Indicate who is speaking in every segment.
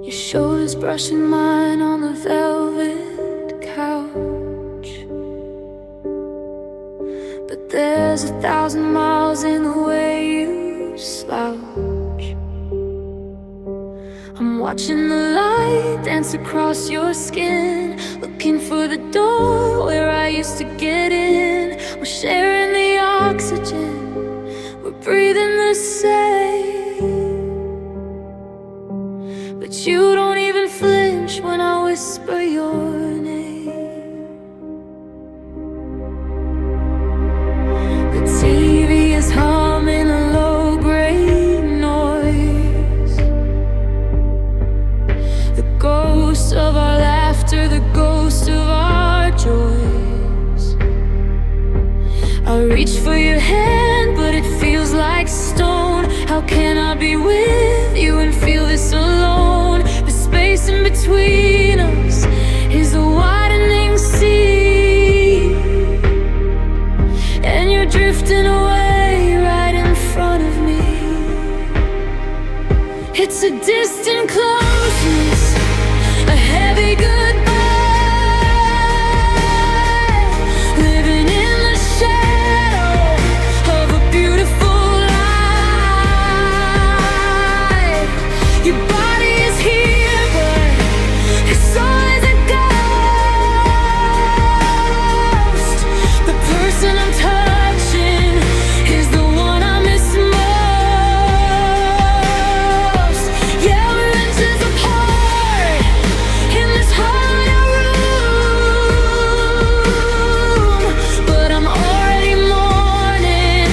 Speaker 1: Your shoulders brushing mine on the velvet couch. But there's 1,000 miles in the way you slouch. I'm watching the light dance across your skin, looking for the door where I used to get in. We're sharing the oxygen, we're breathing the same. But you don't even flinch when I whisper your name. The TV is humming a low-grade noise. The ghost of our laughter, the ghost of our joys. I reach for your hand, but it feels like stone. How can I be with you and feel this alone? The space in between us is a widening sea, and you're drifting away right in front of me. It's a distant closeness, a heavy goodbye, living in the shadow of a beautiful life. Your body is here, but it's always a ghost. The person I'm touching is the one I miss most. Yeah, we're inches apart in this hollow room, but I'm already mourning.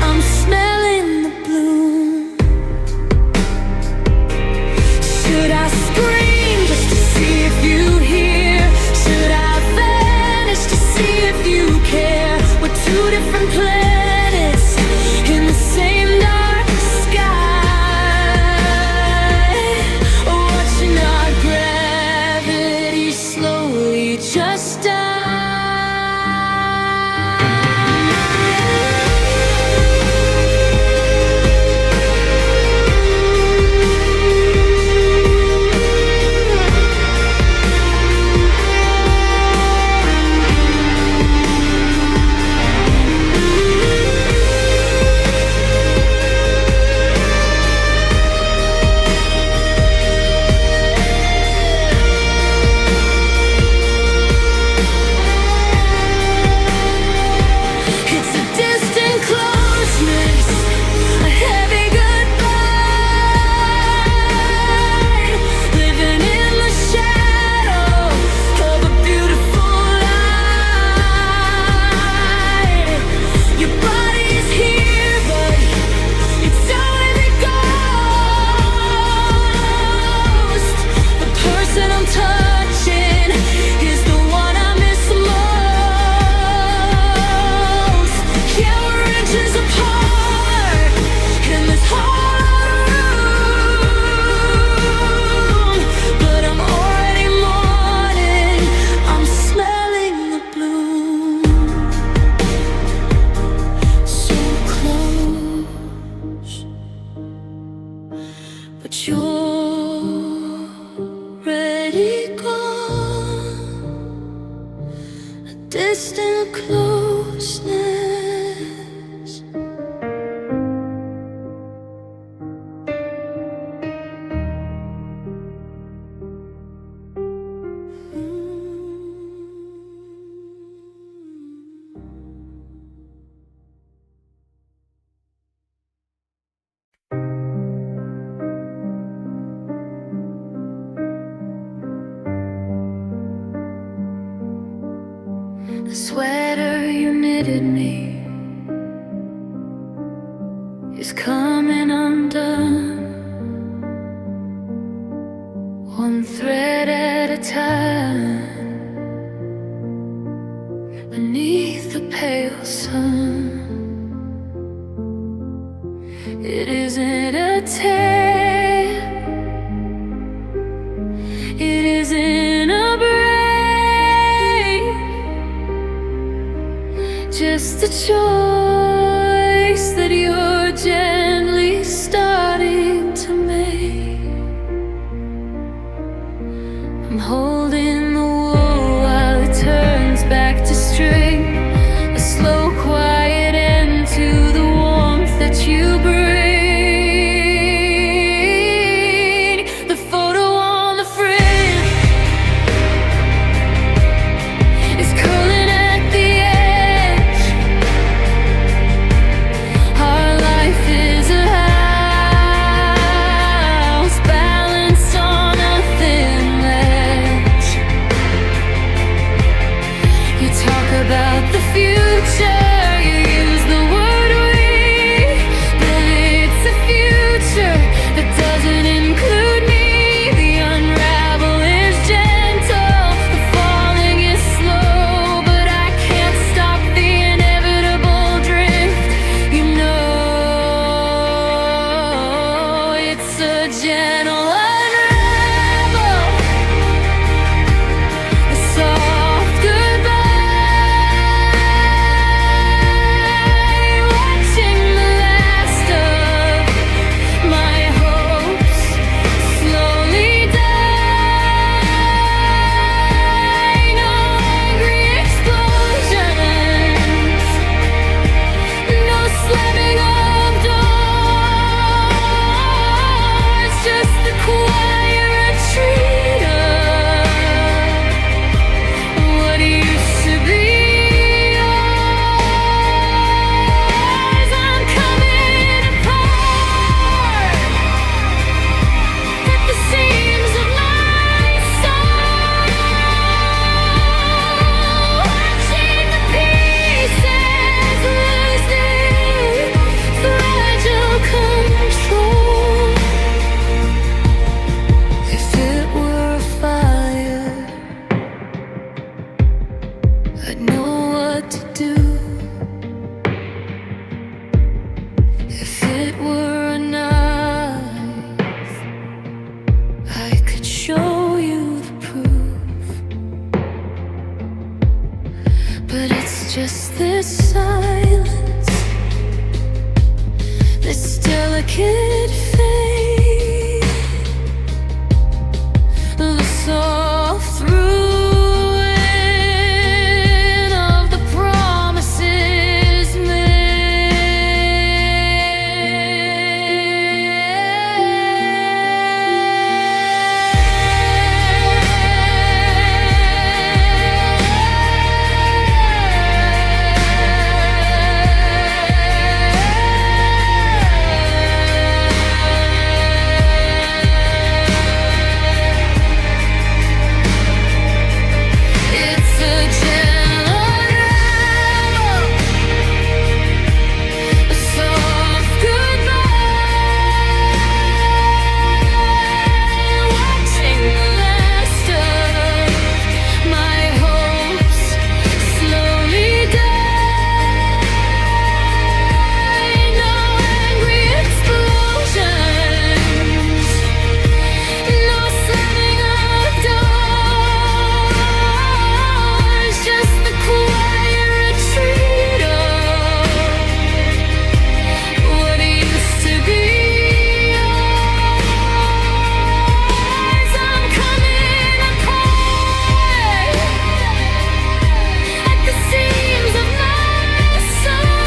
Speaker 1: I'm smelling the bloom. Should I scream just to see if you hear? Should I vanish to see if you care? We're two different planets in the same dark sky, watching our gravity slowly just die. It's a distant closeness, a heavy goodbye, living in the shadow of a beautiful light. Your body is here, but it's always a ghost. The person I'm touching is the one I miss most. Yeah, we're inches apart in this hollow room, but I'm already mourning. I'm smelling the bloom. So close, but you're already gone. A distant closeness. The sweater you knitted me is coming undone, one thread at a time, beneath the pale sun. It isn't a tale, it isn't a break, just a choice that you're gently starting to make. I'm holding the wool while it turns back to string. A slow, quiet end to the warmth that you bring. The photo on the frame is curling at the edge. Our life is a house balanced on a thin ledge. You talk about the future, you use the word we, but it's a future that doesn't include me. The unravel is gentle, the falling is slow, but I can't stop the inevitable drift. You know it's a gentle unravel, a soft goodbye, watching the last of my hopes slowly die. No angry explosions, no slamming of doors, just the quiet retreat of what used to be yours. I'm coming apart at the seams of my soul, watching the pieces lose their fragile control. If it were a fire, I'd know what to do. If it were a knife, I could show you the proof. But it's just this silence, this delicate fade, the soft ruin of the promises It's a gentle unravel, a soft goodbye, watching the last of my hopes slowly die. No angry explosions, no slamming of doors, just the quiet retreat of what used to be yours. I'm coming apart at the seams of my soul,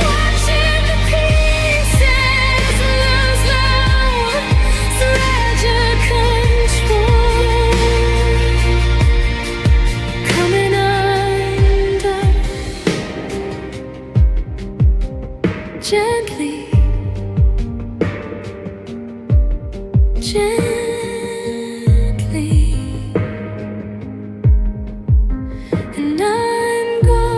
Speaker 1: watching the pieces lose their fragile control. Coming undone gently, gently, and I'm gone.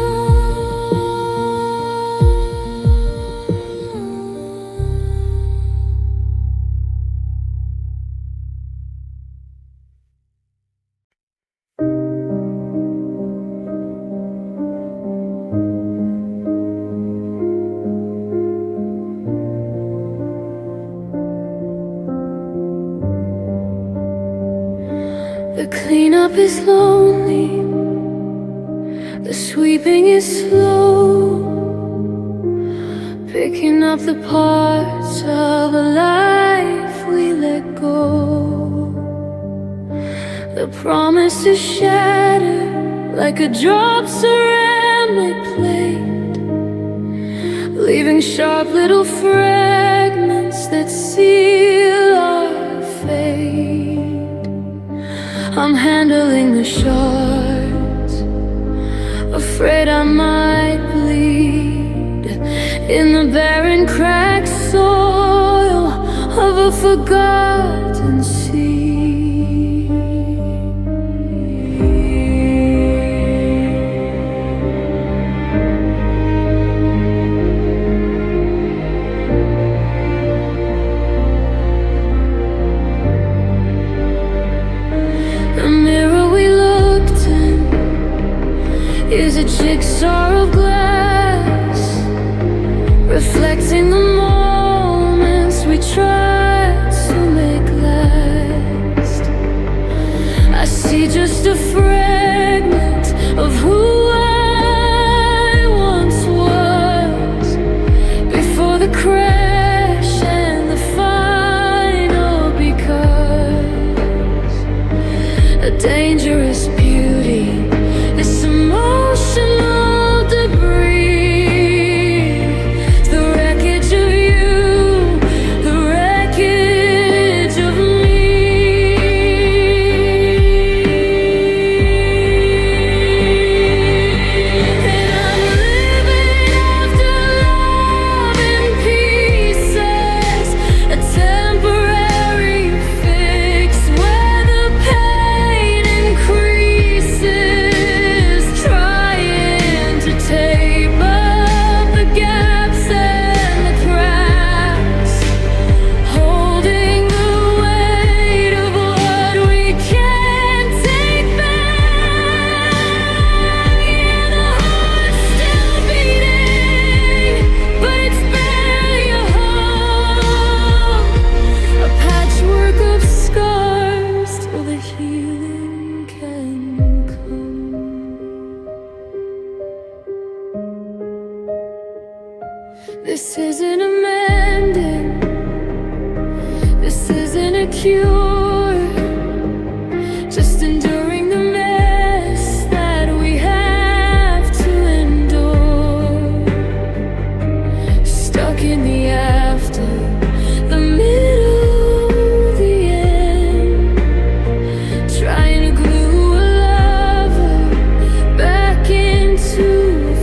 Speaker 1: The cleanup is lonely, the sweeping is slow, picking up the parts of a life we let go. promises shatter like a drop ceramic plate, leaving sharp little fragments that seal our fate. I'm handling the shards, afraid I might bleed in the barren cracked soil of a forgotten sea. The mirror we looked in is a jigsaw of glass, reflecting the moments we tried to make last. I see just a fragment of who I once was, before the crash and the final because a dangerous beauty, this emotional debris, the wreckage of you, the wreckage of me. And I'm living after love in pieces, a temporary fix where the pain increases, trying to tape up the gaps and the cracks, holding the weight of what we can't take back. Yeah, the heart's still beating, but it's barely a hum, a patchwork of scars till the healing can come. This isn't a mending, this isn't a cure, just enduring the mess that we have to endure. Stuck in the after, the middle, the end, trying to glue a lover back into a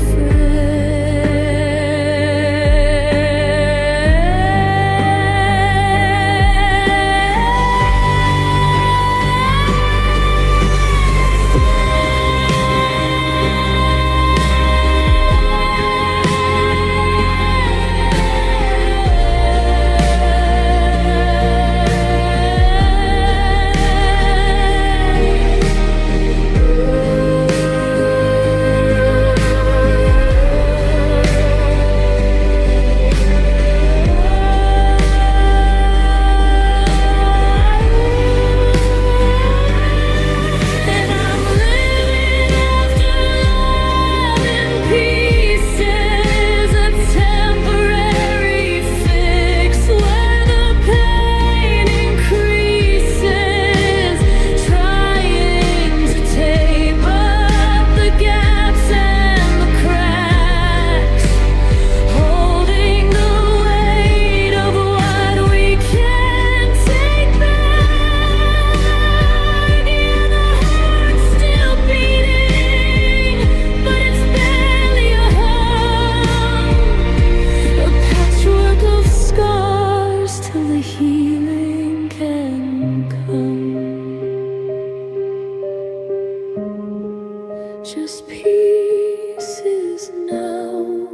Speaker 1: just pieces now,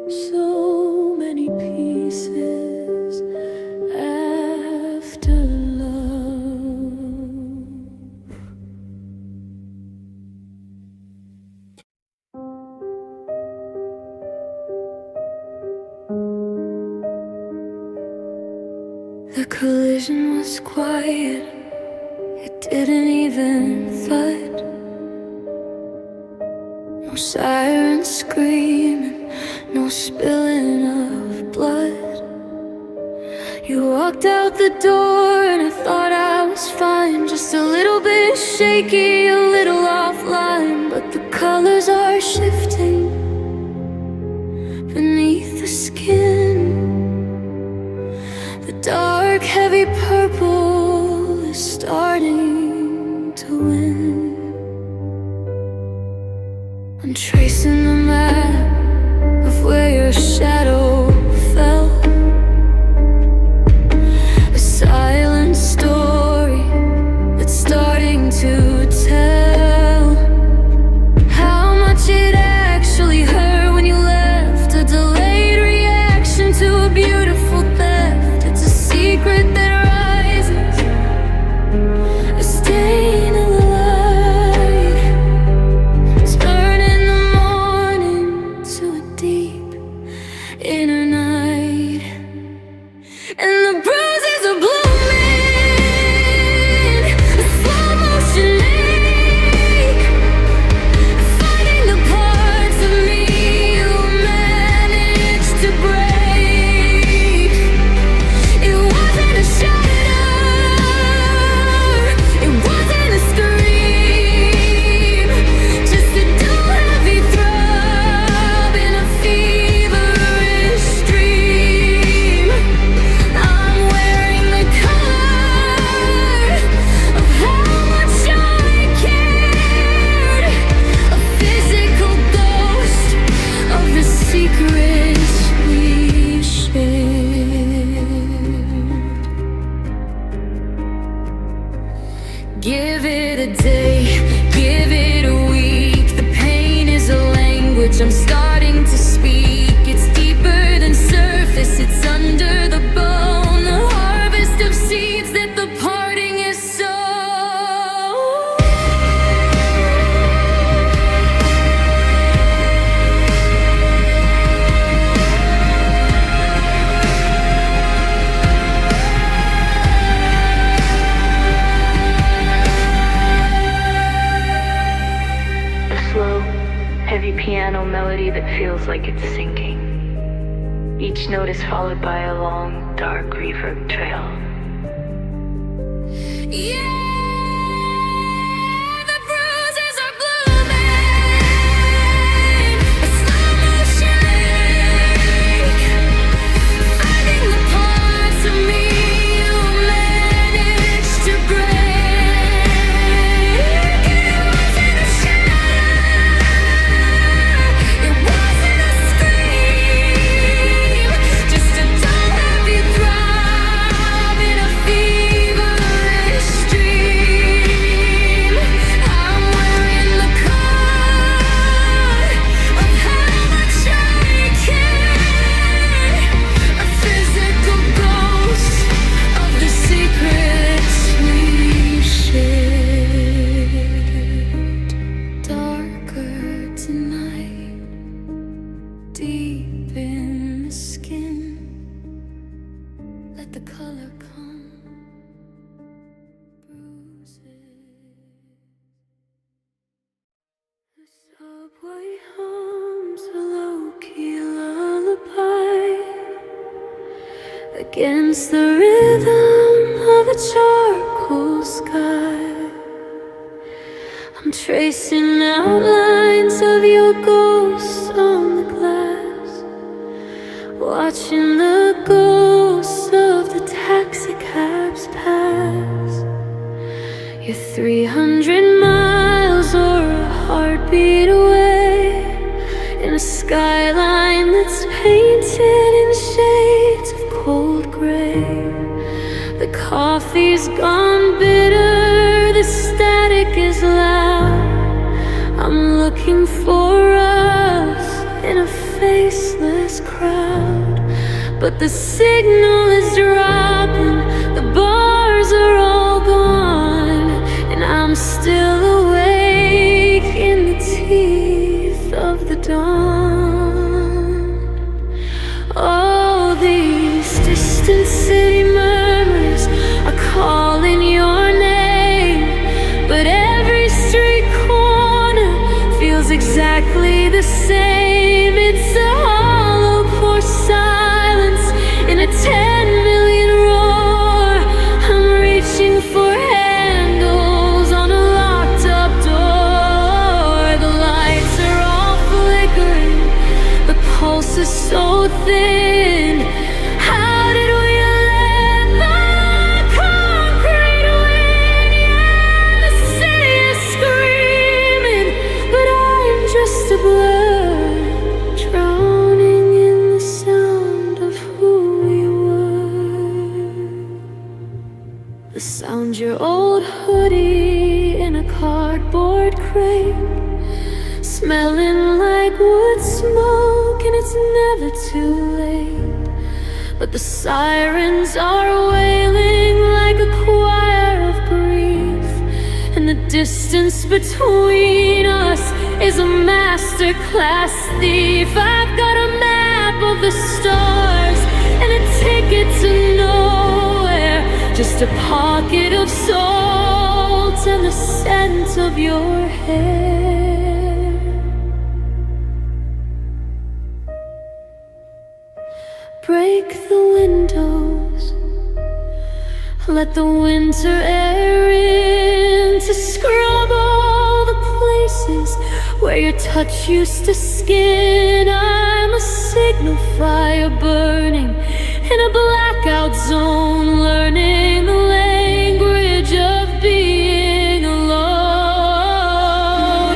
Speaker 1: so many pieces after love. The collision was quiet, it didn't even thud. No sirens screaming, no spilling of blood. You walked out the door and I thought I was fine, just a little bit shaky, a little offline, but the colors are shifting beneath the skin. The dark, heavy purple is starting to win. I'm tracing the map of where your shadow fell, a silent story that's starting to tell how much it actually hurt when you left, a delayed reaction to a beautiful theft. It's a secret that rises, a stain in the light, turn in the morning to a deep inner night. And the bruises are blooming, a slow motion ache, fighting the parts of me you managed to break. It wasn't a shatter, it wasn't a scream, just a dull heavy throb in a feverish dream. I'm wearing the color of how much I cared, a physical ghost of the secrets we shared. Give it a day, give it a week. The pain is a language I'm starting to speak. It's deeper than surface, it's under the bone. The harvest of seeds that the parting is sown.
Speaker 2: A slow, heavy piano melody that feels like it's sinking. Each note is followed by a long, dark reverb trail.
Speaker 1: Yeah, the bruises are blooming, a slow motion ache, finding the parts of me you managed to break. It wasn't a shatter, it wasn't a scream, just a dull heavy throb in a feverish dream. I'm wearing the color of how much I cared, a physical ghost of the secrets we shared. Darker tonight, deep in the skin. Let the color come, bruises. The subway hums a low-key lullaby against the rhythm of a charcoal sky. I'm tracing outlines of your ghost on the glass, watching the ghosts of the taxi cabs pass. You're 300 miles or a heartbeat away, in a skyline that's painted in shades of cold gray. The coffee's gone bitter, the static is loud. I'm looking for us in a faceless crowd, but the signal is dropping, the bars are all gone, and I'm still awake in the teeth of the dawn. Oh, these distant city murmurs are calling your name, but every street corner feels exactly the same. It's a hollow, poor silence in a 10 million roar. The sound your old hoodie in a cardboard crate, smelling like wood smoke, and it's never too late. But the sirens are wailing like a choir of grief, and the distance between us is a masterclass thief. I've got a map of the stars and a ticket to nowhere, just a pocket of salt and the scent of your hair. Break the windows, let the winter air in to scrub all the places where your touch used to skin. I'm a signal fire burning in a blackout zone, learning the language of being alone.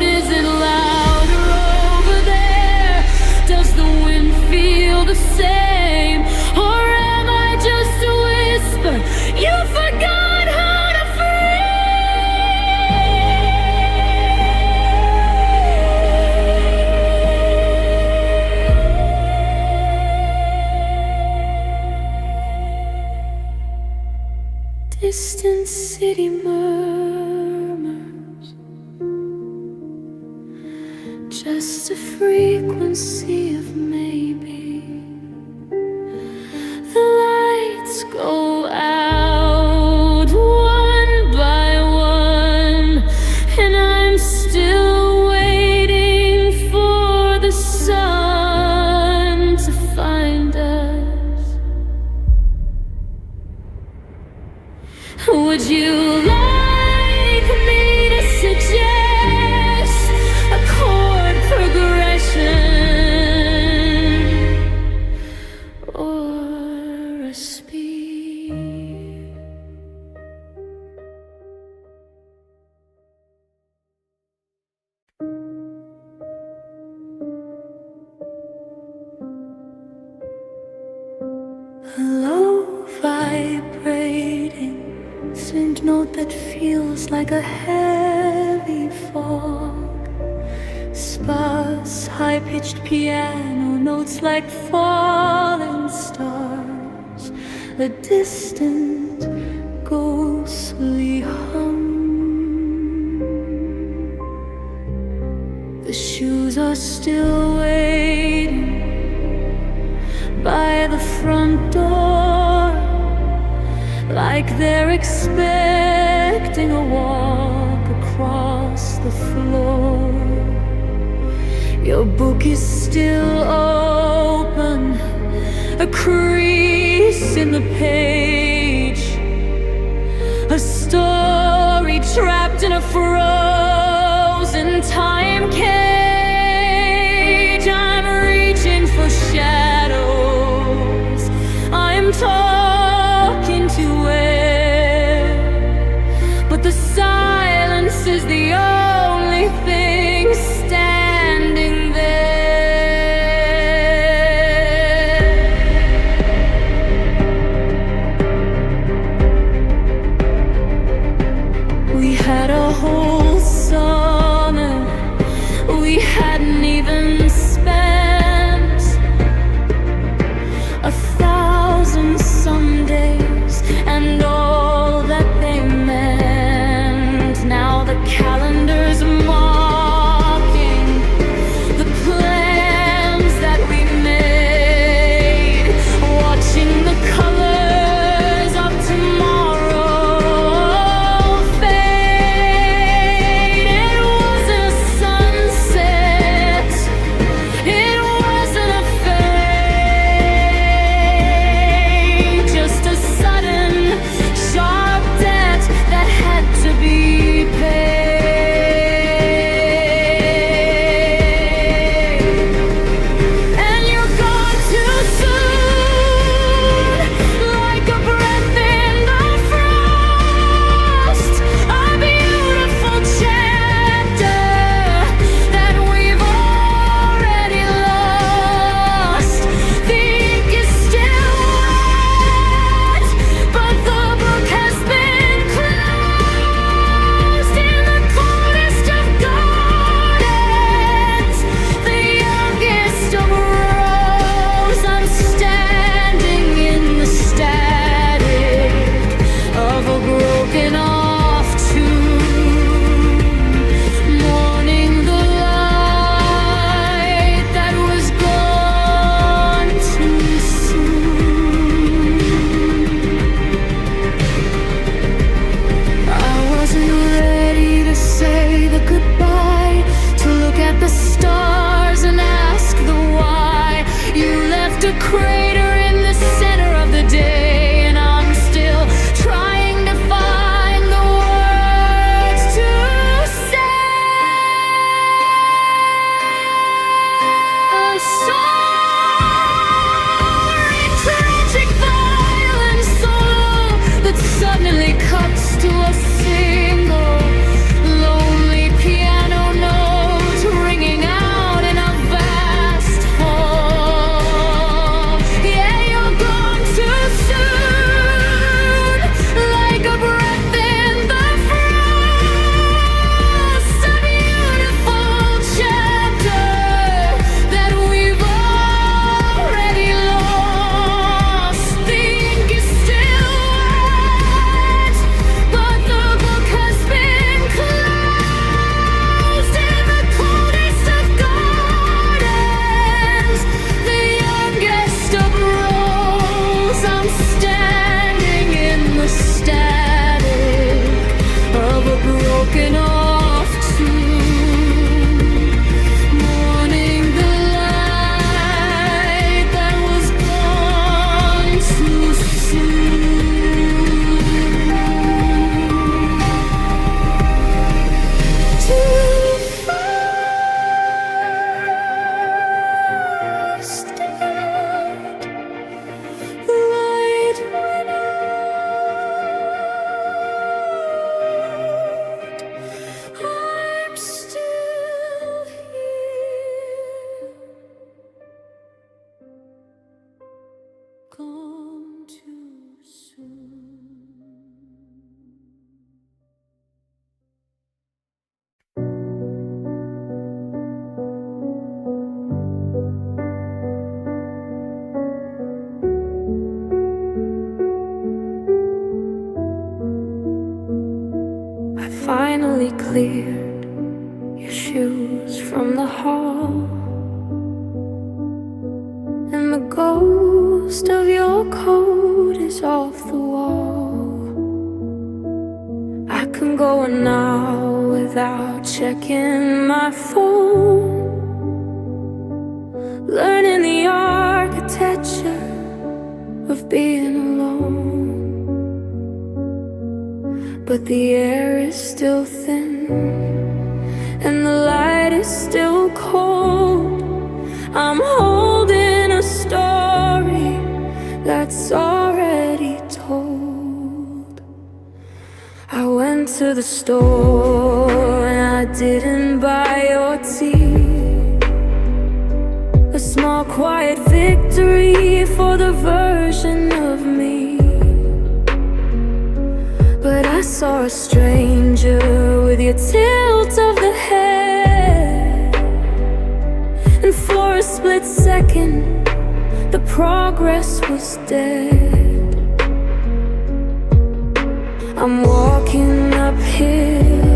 Speaker 1: Is it louder over there? Does the wind feel the same? Or am I just a whisper you forgot how to free? Distant city murmurs, just a frequency of maybe. The lights go out one by one, and I'm still waiting for the sun to find us. Would you like me to suggest a chord progression or a speed? Low vibrating synth note that feels like a heavy fog, sparse high-pitched piano notes like falling stars, a distant ghostly hum. The shoes are still waiting by the front door, like they're expecting a walk across the floor. Your book is still open, a crease in the page, a story trapped in a frozen time cage. I'm reaching for shadows, I'm talking to air, but the silence is the only thing standing there. We had a whole summer we hadn't even spent, 1,000 Sundays and all that they meant. finally cleared your shoes from the hall, and the ghost of your coat is off the wall. I can go an hour without checking my phone, learning the architecture of being alone. But the air is still thin, and the light is still cold. I'm holding a story that's already told. I went to the store and I didn't buy your tea. A small quiet victory for the version of me. But I saw a stranger with your tilt of the head, and for a split second the progress was dead. I'm walking uphill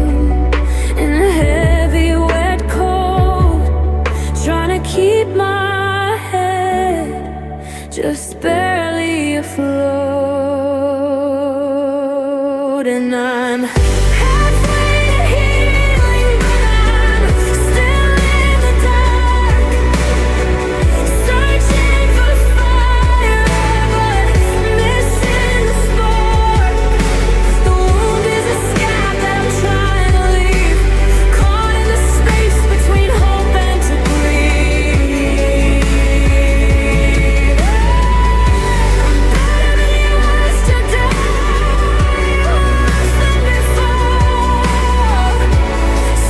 Speaker 1: in a heavy wet coat, trying to keep my head just barely afloat. And I'm halfway to healing, but I'm still in the dark, searching for fire, but missing the spark. The wound is a scab that I'm trying to leave, caught in the space between hope and to breathe. I'm better than yesterday, worse than before.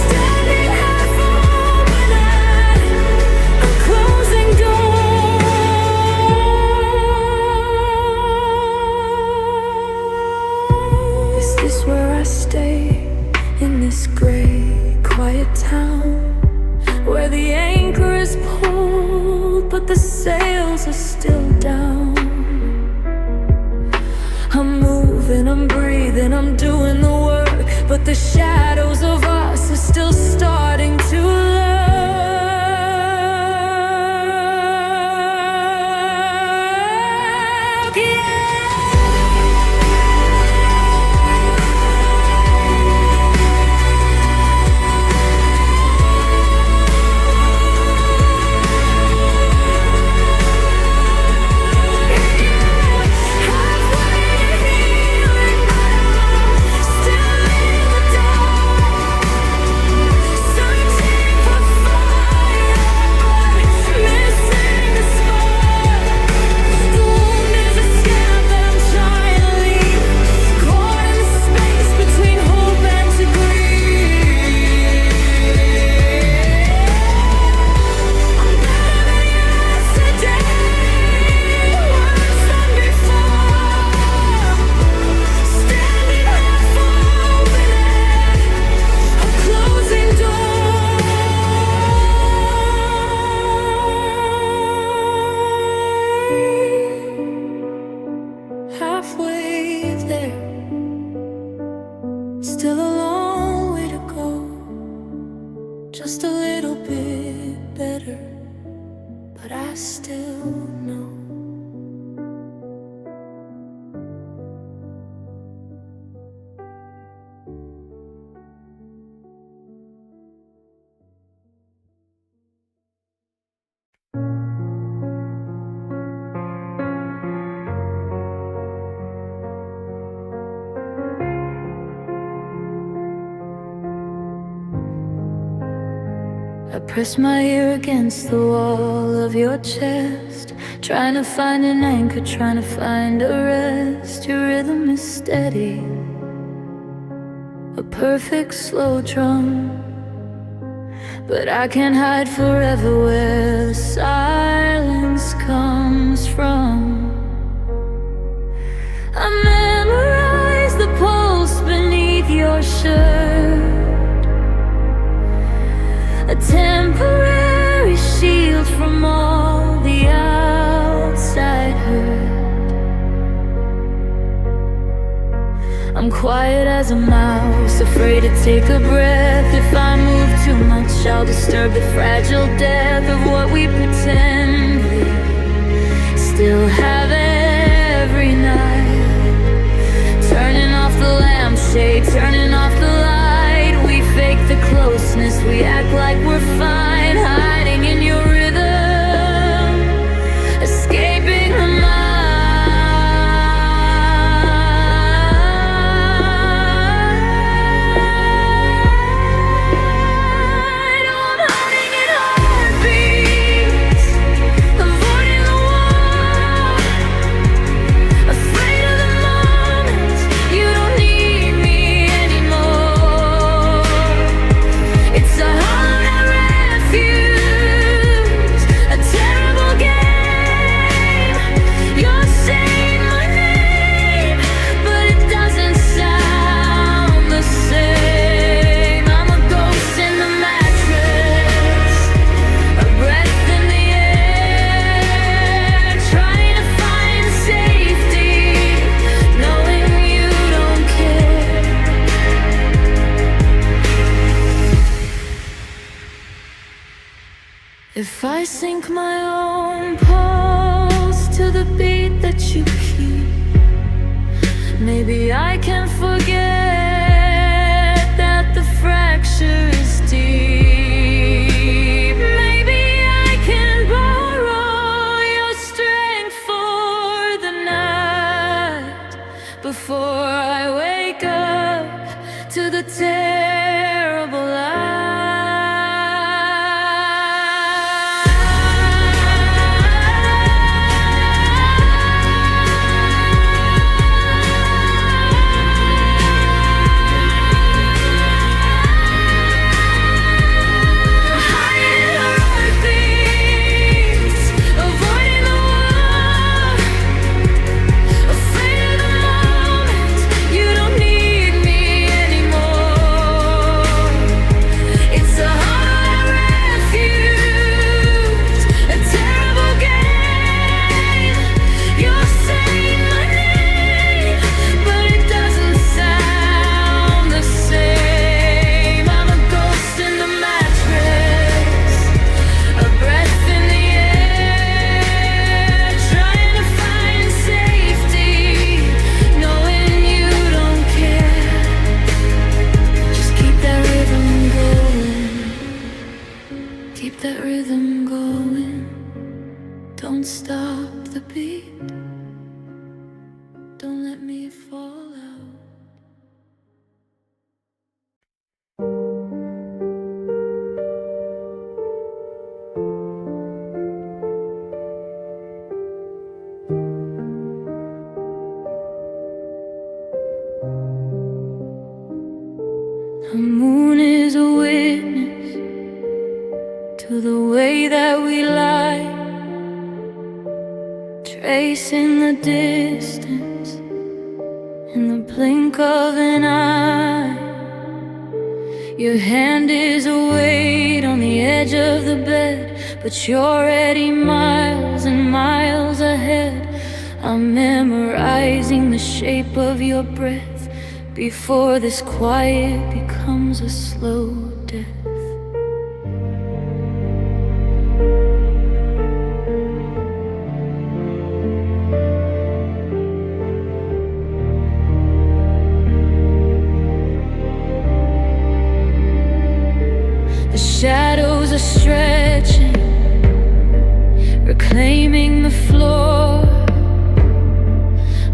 Speaker 1: Standing half open at a closing door. Is this where I stay, in this gray, quiet town, where the anchor is pulled but the sails are still down? I'm moving, I'm breathing, I'm doing the work, but the shadows of us are still starting to lurk. Halfway there, still a long way to go, just a little bit better, but I still know. I press my ear against the wall of your chest, trying to find an anchor, trying to find a rest. Your rhythm is steady, a perfect slow drum, but I can't hide forever where the silence comes from. I memorize the pulse beneath your shirt, a temporary shield from all the outside hurt. I'm quiet as a mouse, afraid to take a breath. If I move too much, I'll disturb the fragile death of what we pretend we still have every night. Turning off the lampshade, turning off the light. We fake the closeness, we act like we're fine. Hiding in your rhythm, escaping the mind. If I sync my own pulse to the beat that you keep, maybe I can forget that the fracture is deep. Maybe I can borrow your strength for the night before I wake up to the terrible light. The moon is a witness to the way that we lie, tracing the distance in the blink of an eye. Your hand is a weight on the edge of the bed, but you're already miles and miles ahead. I'm memorizing the shape of your breath before this quiet becomes a slow death. The shadows are stretching, reclaiming the floor.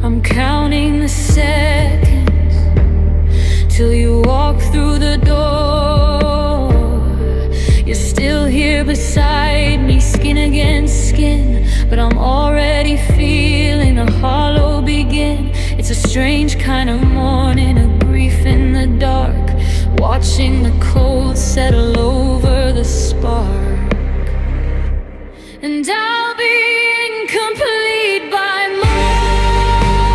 Speaker 1: I'm counting the seconds till you walk through the door. You're still here beside me, skin against skin, but I'm already feeling the hollow begin. It's a strange kind of morning, a grief in the dark, watching the cold settle over the spark. And I'll be incomplete by morning,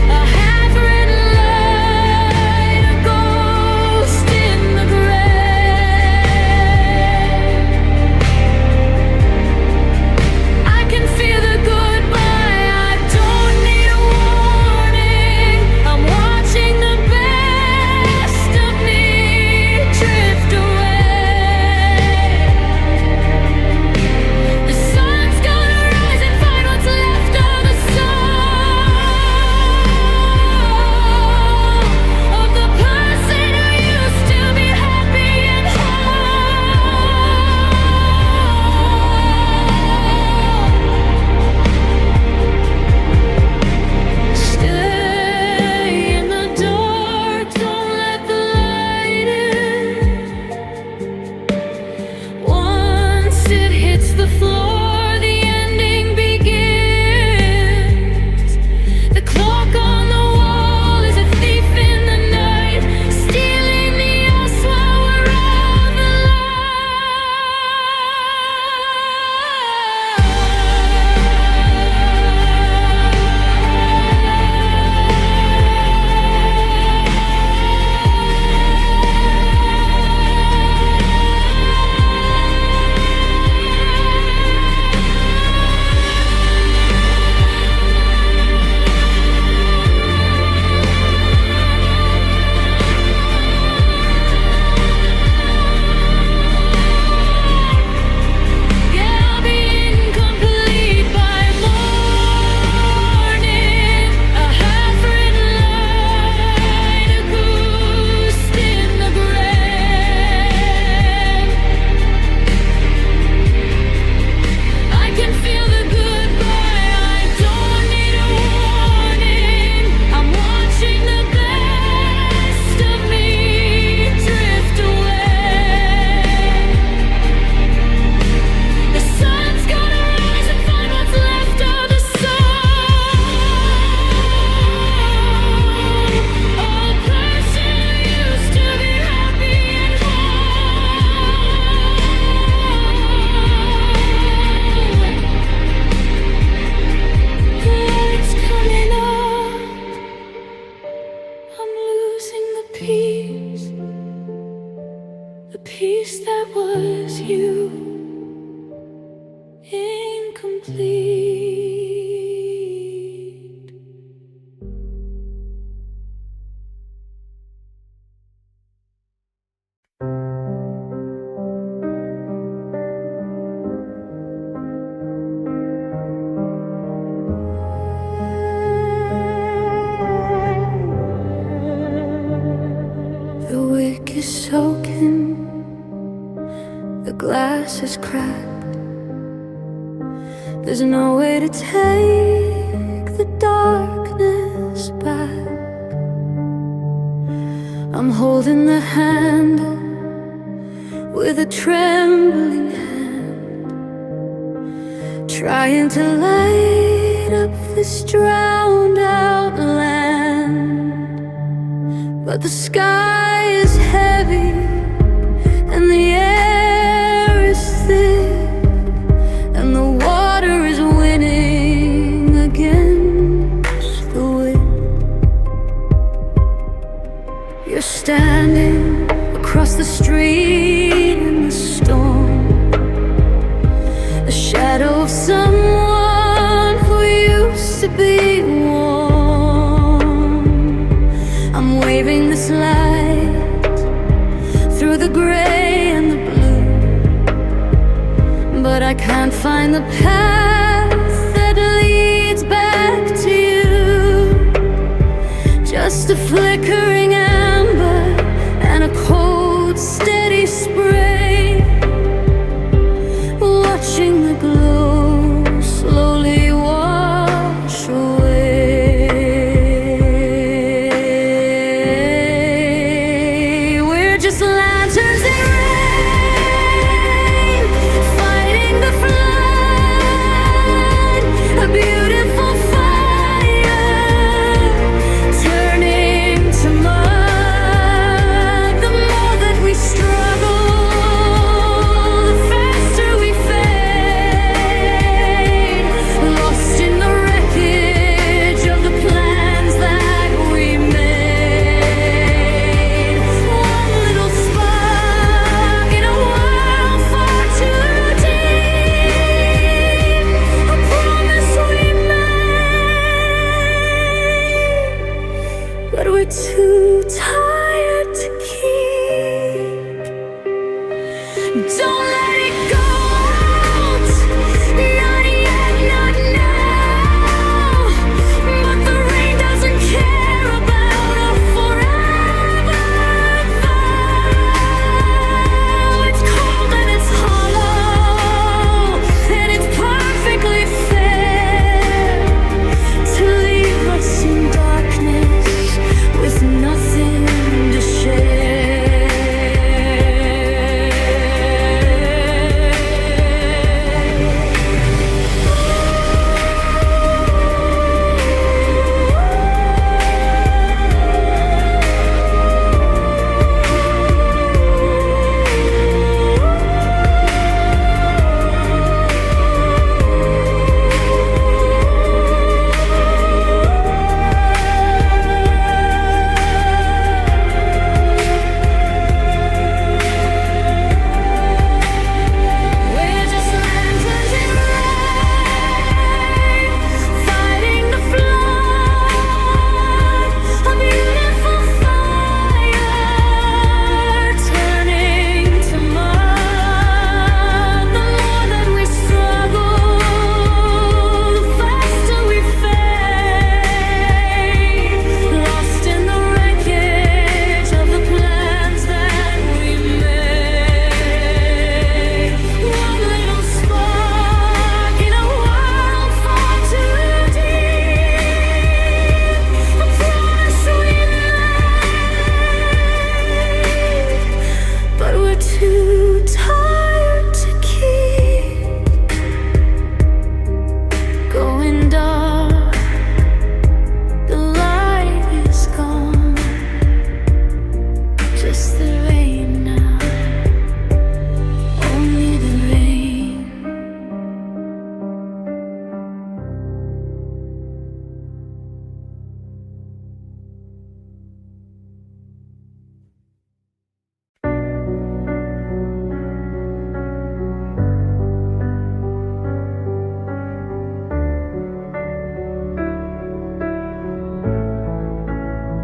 Speaker 1: a half-read light, a ghost in the grave. I can feel the goodbye, I don't need a warning. peace, the peace that was you, incomplete. The wick is soaking, the glass is cracked. There's no way to take the darkness back. I'm holding the handle with a trembling hand, trying to light up this drowned out land. But the sky is heavy and the air is thick, and the water is winning against the wind. You're standing across the street in the storm, the shadow of someone who used to be warm. I'm waving this light through the gray and the blue, but I can't find the path that leads back to you. Just a flickering amber and a cold, steady spray, watching the glow slowly wash away. We're just lanterns in rain, fighting the flood. A beautiful fire turning to mud. The more that we struggle, the faster we fade, lost in the wreckage of the plans that we made. One little spark in a world far too deep, a promise we made, but we're too tired to keep. Don't let it go out, not yet, not now. But the rain doesn't care about a forever vow. It's cold and it's hollow, and it's perfectly fair to leave us in darkness with nothing to share.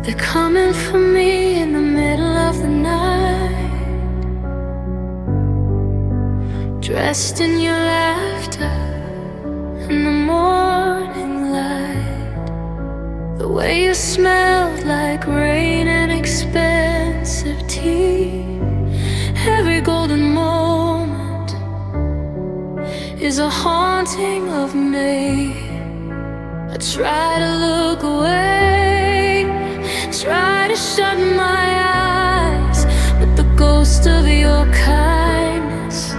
Speaker 1: They're coming for me in the middle of the night, dressed in your laughter in the morning light. The way you smelled like rain and expensive tea. Every golden moment is a haunting of me. I try to look away, try to shut my eyes, but the ghost of your kindness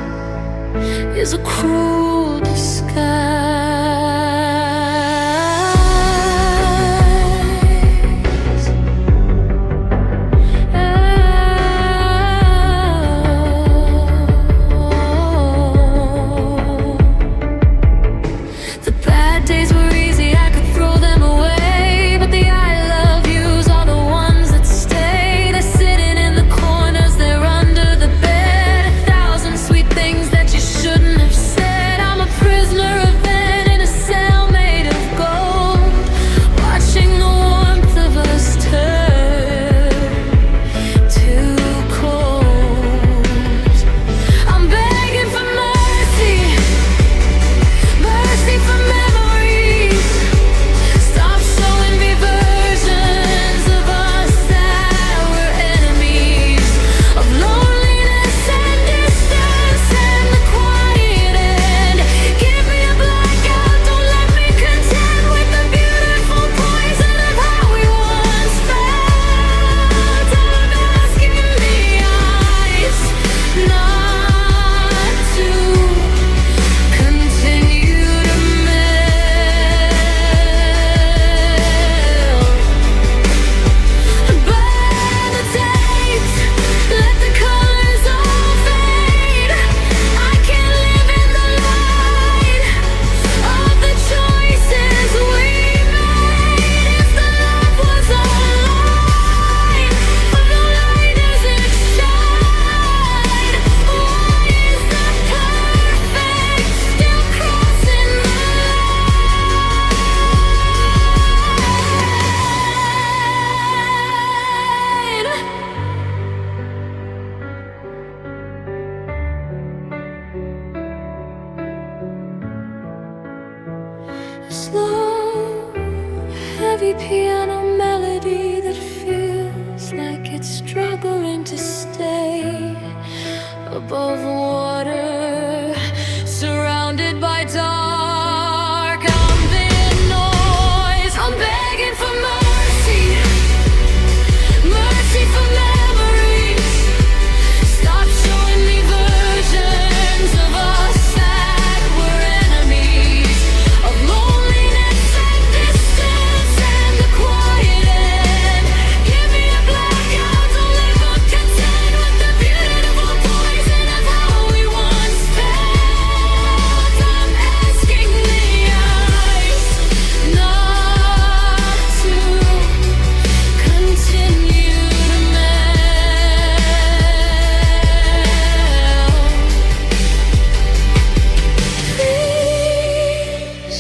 Speaker 1: is a cruel disguise. The bad days were easy, I could throw them away, but the I love yous are the ones that stay. They're sitting in the corners, they're under the bed. 1,000 sweet things that you shouldn't have said. I'm a prisoner of men in a cell made of gold, watching the warmth of us turn to cold. I'm begging for mercy, mercy for memories. Stop showing me versions of us that were enemies, of loneliness and distance and the quiet end. Give me a blackout, don't let me contend with the beautiful poison of how we once felt. I'm asking the eyes not to continue to melt. Burn the tapes, let the colors all fade. I can't live in the light of the choices we made. If the love was a lie, but the light doesn't shine, why is the perfect still crossing the line? Slow, heavy piano melody that feels like it's struggling to stay above water, surrounded by dark ambient noise. I'm begging for mercy, mercy for memories. Stop showing me versions of us that were enemies, of loneliness and distance and the quiet end. Give me a blackout, don't let me contend with the beautiful poison of how we once felt. I'm asking the eyes not to continue to melt. Please,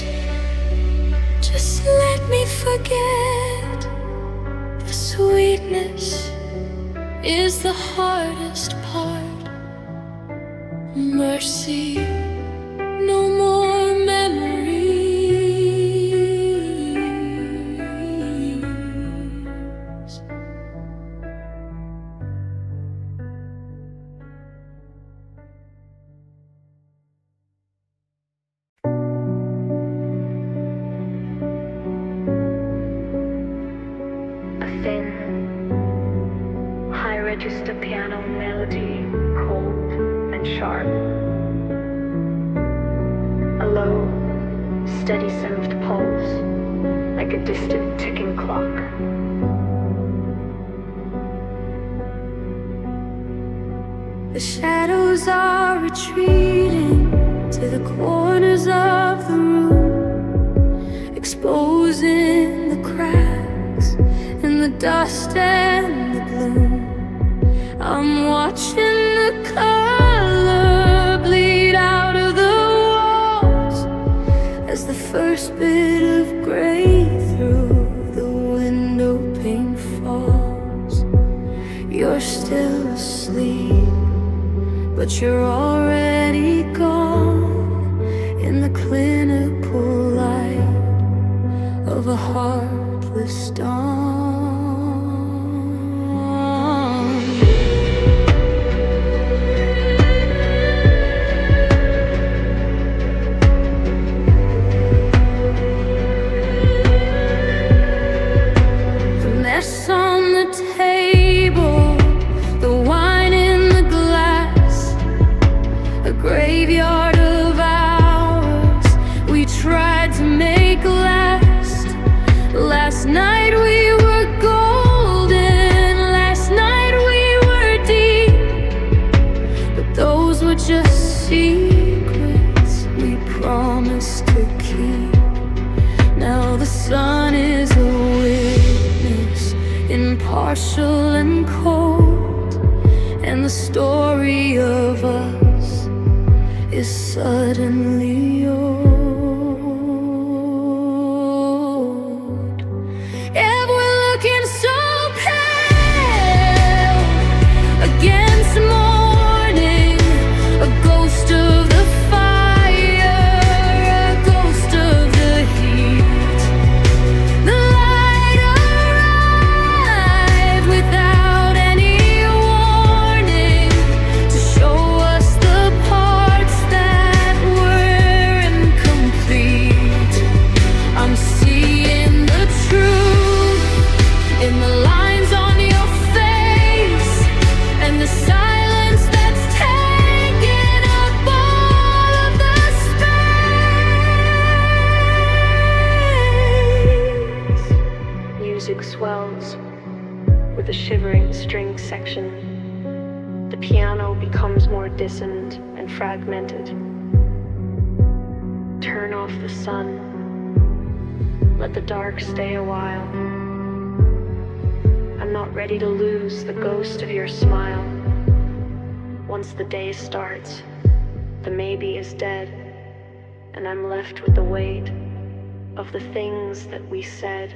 Speaker 1: just let me forget. The sweetness is the hardest part. Mercy, no more memories.
Speaker 2: A thin, high register piano melody, cold and sharp. A low, steady soothed pulse, like a distant ticking clock.
Speaker 1: The shadows are retreating to the corners of the room, exposing the cracks in the dust and the gloom. I'm watching the color bleed out of the walls as the first bit of gray through the window pane calls. You're still asleep, but you're already gone in the clinical light of a heartless dawn. The mess on the table, the wine in the glass, a graveyard of hours we tried to make last. Last night we were golden, last night we were deep, but those were just secrets we promised to keep. Now the sun is a witness, impartial and cold, and the story of us is suddenly old. Yeah, we're looking so pale against morning, a ghost of the fire, a ghost of the heat. The light arrived without any warning to show us the parts that were incomplete. I'm seeing the truth in the lines on your face, and the silence that's taking up all of the space.
Speaker 2: Music swells with a shivering string section. The piano becomes more dissonant and fragmented. Turn off the sun. Let the dark stay a while. I'm not ready to lose the ghost of your smile. Once the day starts, the maybe is dead, and I'm left with the weight of the things that we said.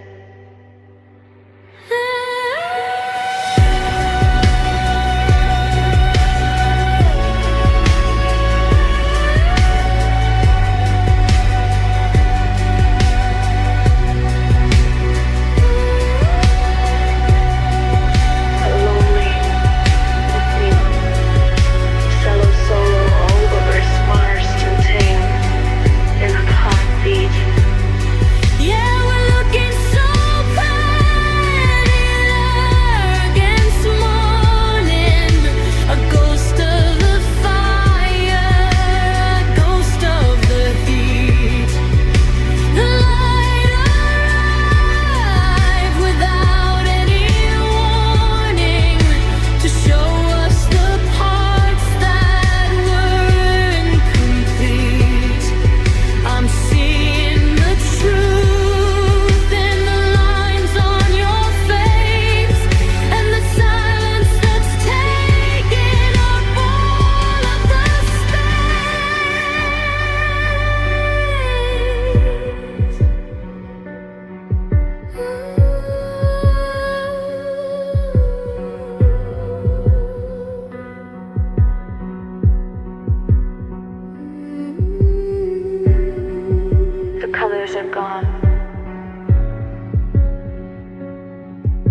Speaker 2: A lonely evening, cello solo all over Marston Ting in a heartbeat.
Speaker 1: Yeah, we're looking so pale against morning, a ghost of the fire, a ghost of the heat. The light arrived without any warning to show us the parts that were incomplete. I'm seeing the truth in the lines on your face, and the silence that's taking up all of the
Speaker 2: The colors are gone,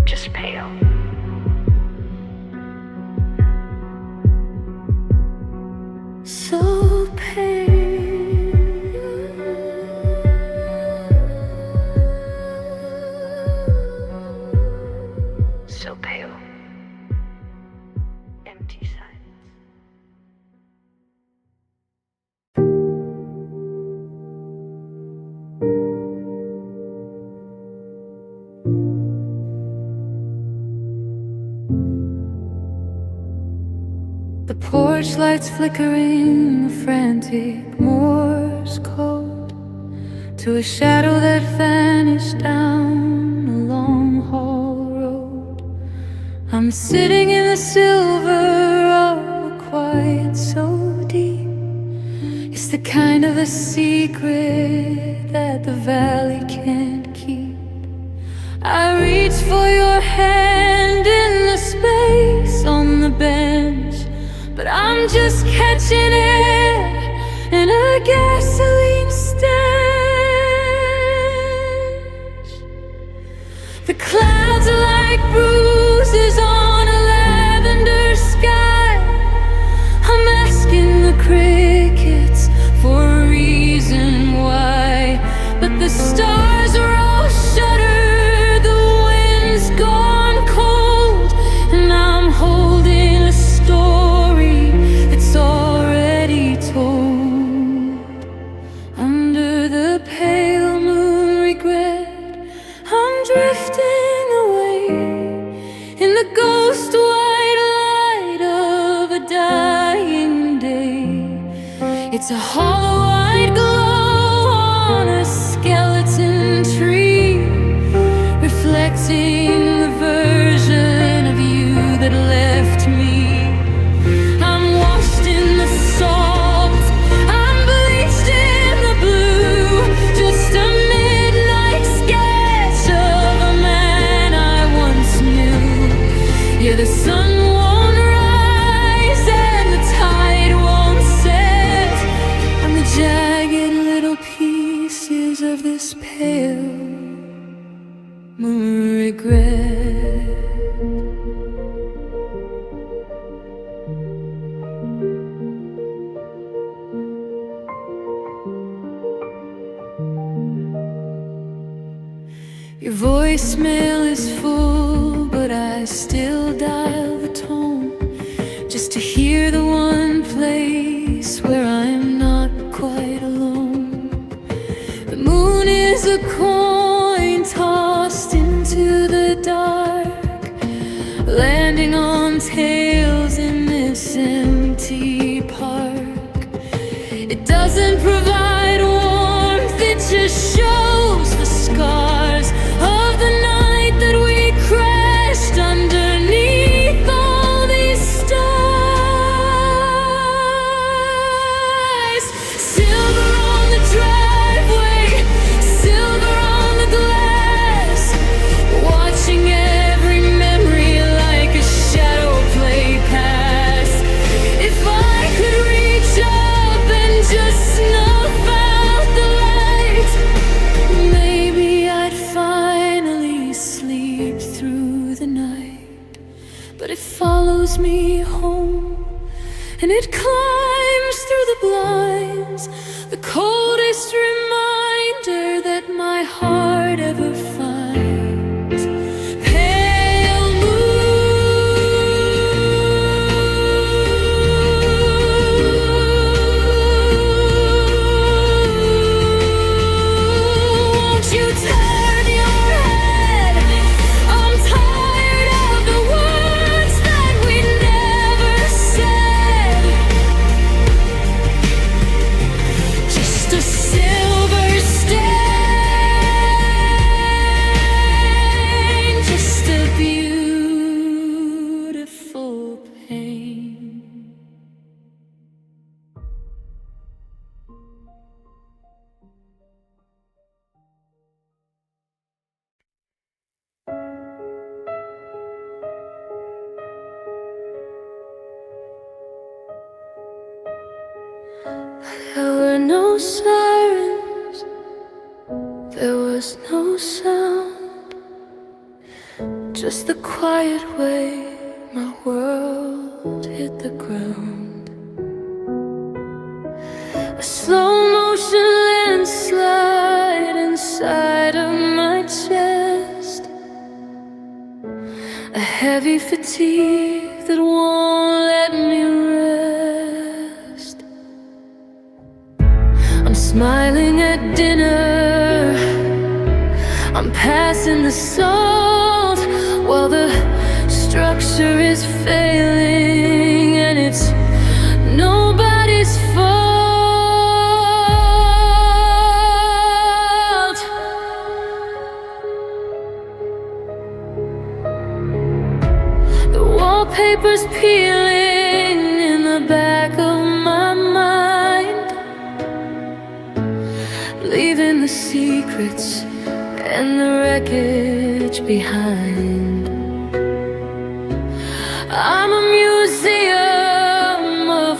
Speaker 2: just pale.
Speaker 1: so pale.
Speaker 2: So pale. Empty silence.
Speaker 1: The porch lights flickering, a frantic Morse code to a shadow that vanished down a long hall road. I'm sitting in the silver of a quiet so deep. It's the kind of a secret that the valley can't keep. I reach for your hand I'm just catching air in a gasoline stench. The clouds are like bruises on a lavender sky. I'm asking the crickets for a reason why, but the stars are all shuttered, the wind's gone cold, and I'm holding a story that's already told. Under the pale moon regret, I'm drifting away in the ghost white light of a dying day. It's a hollow-eyed glow on a skeleton tree, reflecting the version of you that left me. I'm washed in the salt, I'm bleached in the blue, just a midnight sketch of a man I once knew. Yeah, the sun won't rise and the tide won't set on the jagged little pieces of this pale moon regret. Your voicemail is full, but I still dial the tone just to hear the one place where I'm not quite alone. The moon is a coin tossed into the dark, landing on tails in this empty park. It doesn't provide warmth, it just shows the scars of the night that we crashed underneath all these stars. Silver on the driveway, silver on the glass, watching every memory like a shadow play past. If I could reach up and just snuff out the light, maybe I'd finally sleep through the night. But it follows me home, and it climbs through the blinds, the coldest reminder that my heart ever finds. Pale won't you turn your head? I'm tired of the words that we never said. Just a silver stain, just a beautiful pain. There were no sirens, there was no sound, just the quiet way my world hit the ground. A slow motion landslide inside of my chest, a heavy fatigue that won't let me rest. I'm smiling at dinner, I'm passing the salt while the structure is failing, and it's nobody's fault. The wallpaper's peeling in the back of my mind, leaving the secrets and the wreckage behind. I'm a museum of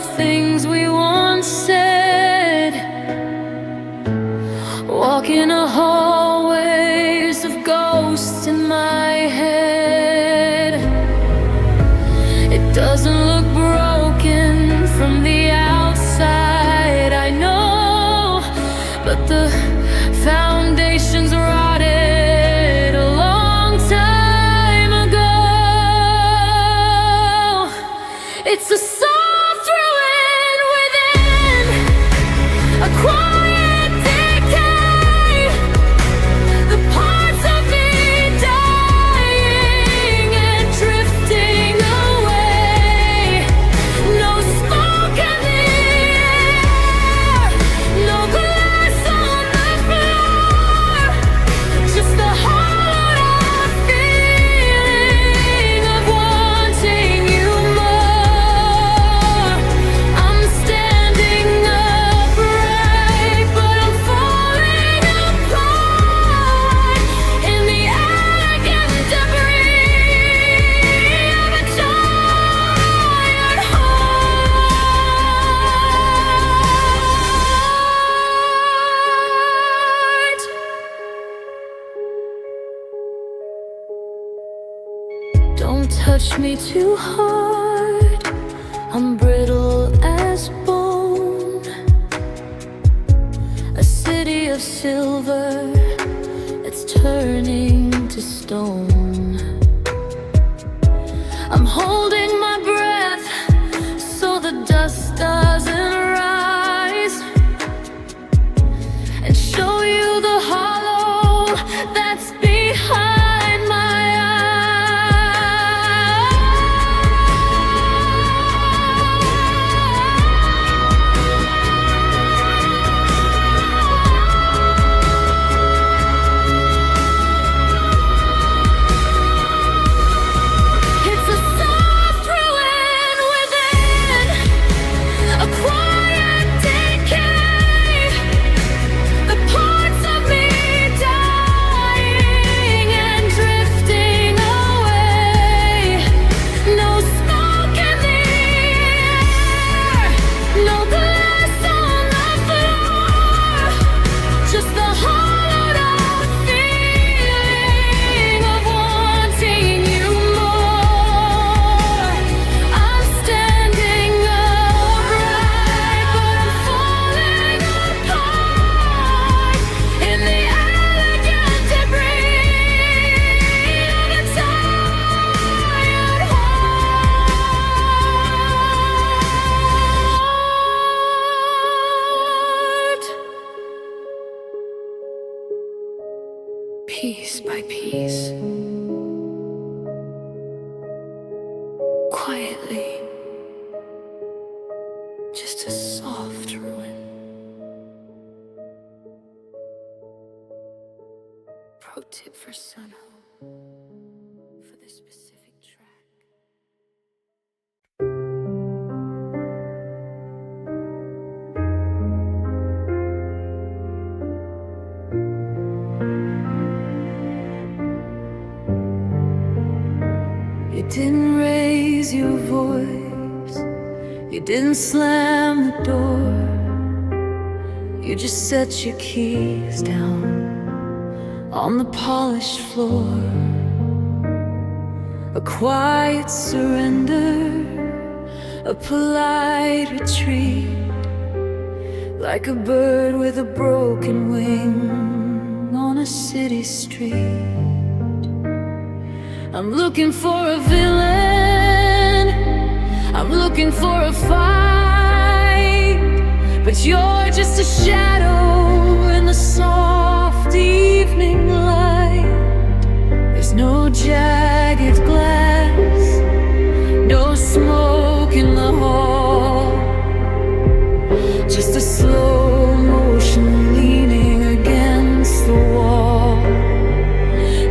Speaker 1: Don't touch me too hard, I'm brittle as bone. A city of silver, it's turning to stone. I'm holding my breath so the dust doesn't rise, and show you the hollow that's behind my It's a soft ruin within, a quiet decay, the parts of me dying and drifting away. No smoke in the air, no glass on the floor, just the hollowed out feeling of wanting you more. I'm standing upright, but I'm falling apart in the elegant debris of a tired heart. Piece by piece, quietly, just a soft ruin. Pro tip for Sunho for this specific track. You didn't raise your voice, you didn't slam the door, you just set your keys down on the polished floor. A quiet surrender, a polite retreat, like a bird with a broken wing on a city street. I'm looking for a villain, I'm looking for a fight, but you're just a shadow in the soft evening light. There's no jagged glass, no smoke in the hall, just a slow motion leaning against the wall.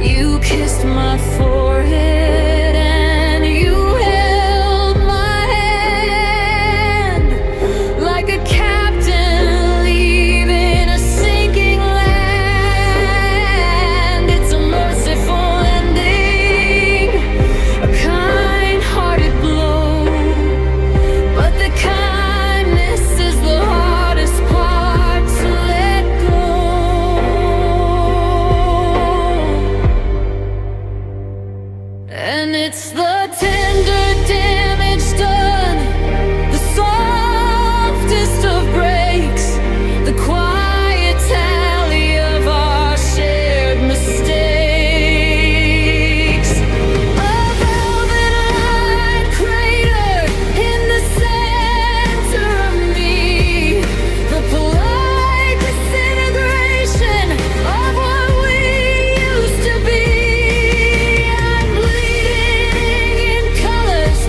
Speaker 1: You kissed my forehead and you held my hand like a captain leaving a sinking land. It's a merciful ending, a kind-hearted blow, but the kindness is the hardest part to let go. And it's the tender damage done, the softest of breaks, the quiet tally of our shared mistakes. A velvet line crater in the center of me, the polite disintegration of what we used to be. I'm bleeding in colors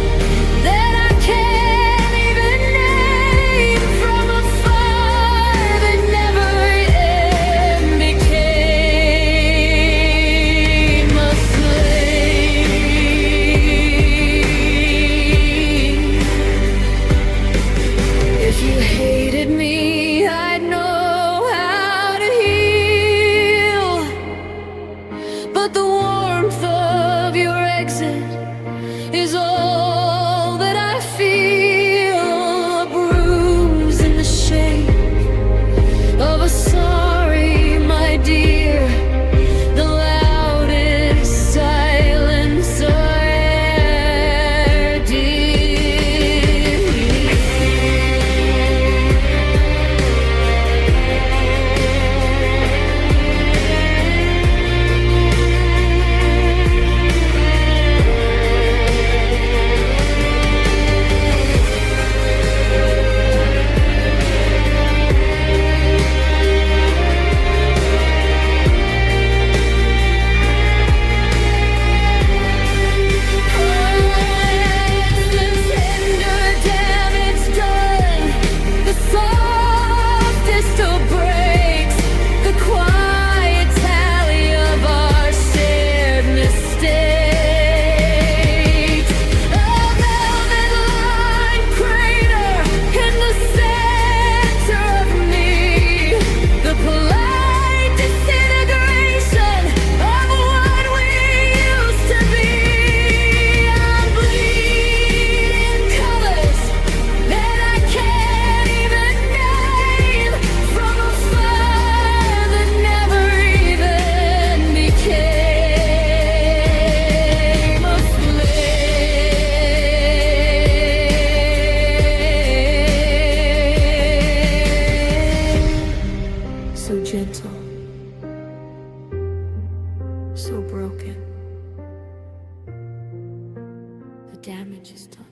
Speaker 1: damage is done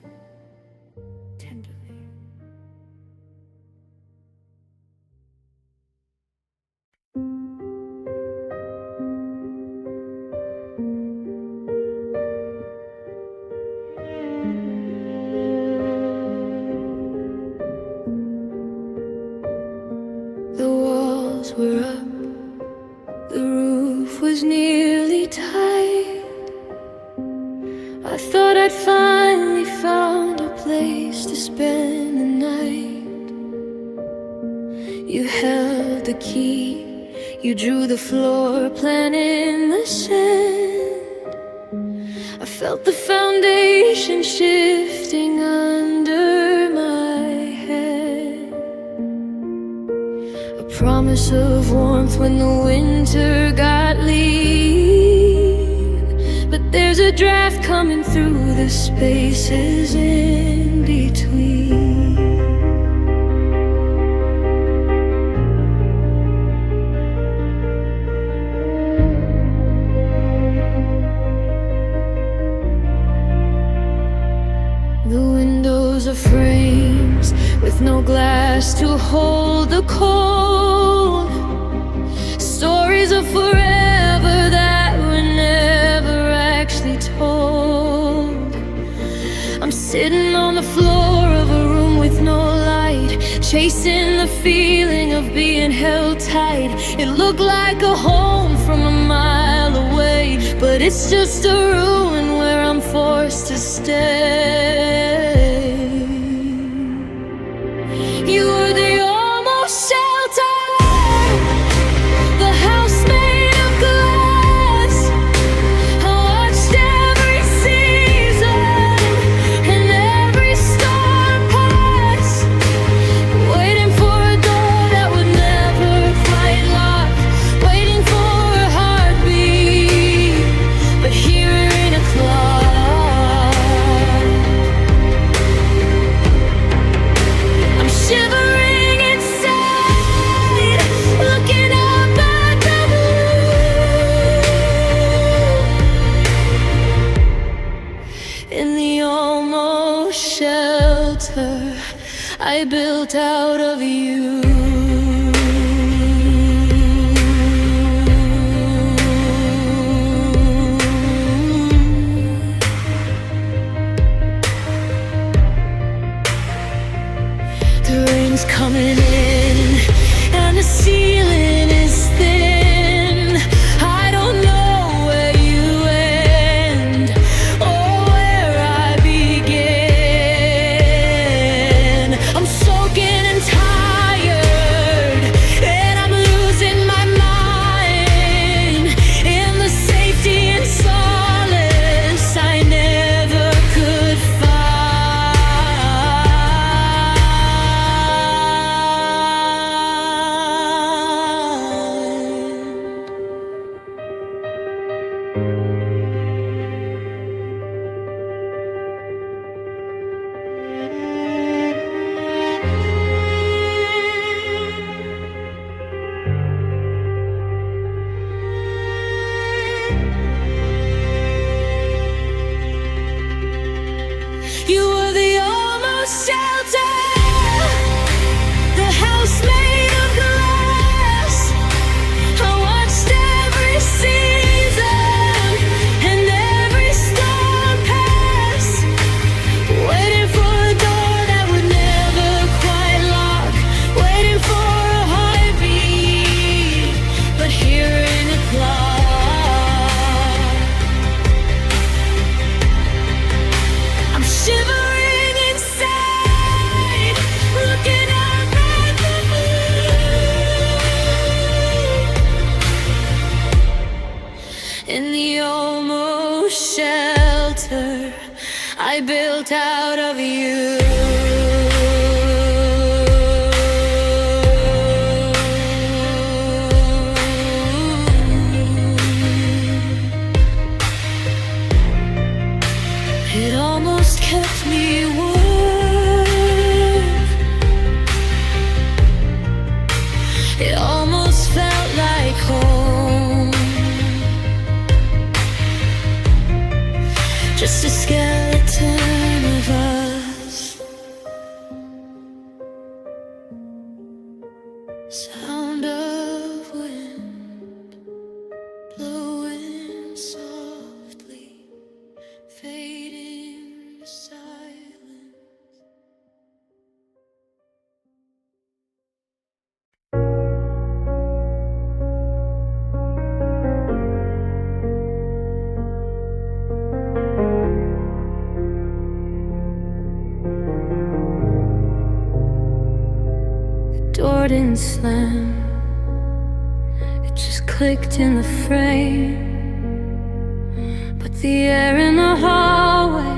Speaker 1: tenderly. The walls were up, the roof was nearly tight. I thought I'd finally found a place to spend the night. You held the key, you drew the floor plan in the sand. I felt the foundation shifting under my head. A promise of warmth when the winter got lean. But there's a draft coming through the spaces in between. The windows are frames with no glass to hold the cold. Stories of forever that were never actually told. I'm sitting on the floor of a room with no light, chasing the feeling of being held tight. It looked like a home from a mile away, but it's just a ruin where I'm forced to stay. You were the almost shelter, the house made of glass. I watched every season and every storm pass, waiting for a door that would never quite lock, waiting for a heartbeat, but hearing a clock. I'm shivering inside, looking up at the blue. In the almost shelter I built out of you. The rain's coming in and the ceiling is thin. I don't know where you end or where I begin. I'm soaking and tired, and I'm losing my mind in the safety and solace I never could find. You were the almost shelter, the house made of glass. I watched every season and every storm pass, waiting for a door that would never quite lock, waiting for a heartbeat, but hearing a clock. I'm shivering inside, looking up at the blue. In the almost shelter I built out of you. It almost kept me warm. It almost felt like home. Just a skeleton fade into silence. The door didn't slam, it just clicked in the frame. But the air in the hallway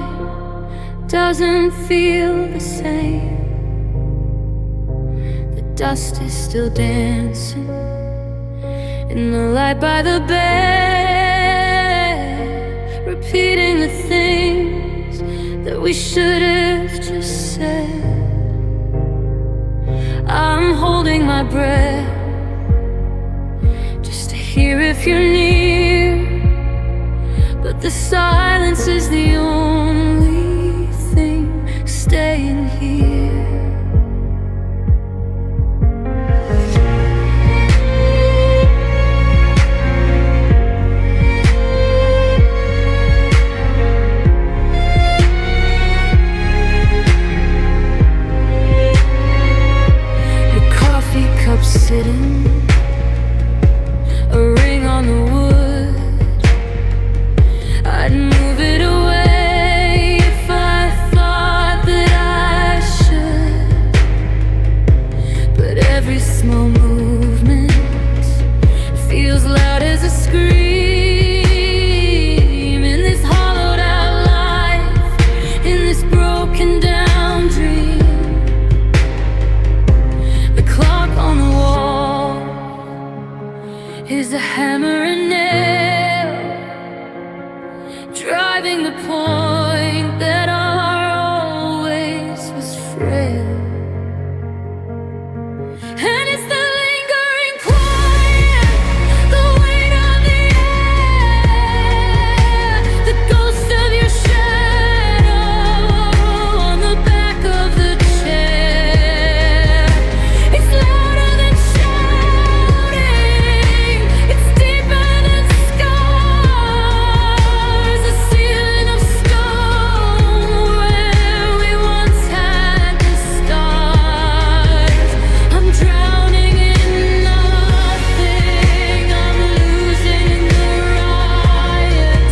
Speaker 1: doesn't feel the same. The dust is still dancing in the light by the bed, repeating the things that we should have just said. I'm holding my breath just to hear if you're near, but the silence is the only thing staying here. Your coffee cup sitting, a ring on the wood. I'd move it away if I thought that I should. But every small movement feels loud as a scream in this hollowed out life, in this broken down dream. The clock on the wall is a hammer and nail, driving the point that our always was frail. And it's the lingering quiet, the weight of the air, the ghost of your shadow on the back of the chair. It's louder than shouting, it's deeper than scars, a ceiling of stone where we once had the stars. I'm drowning in nothing, I'm losing the riot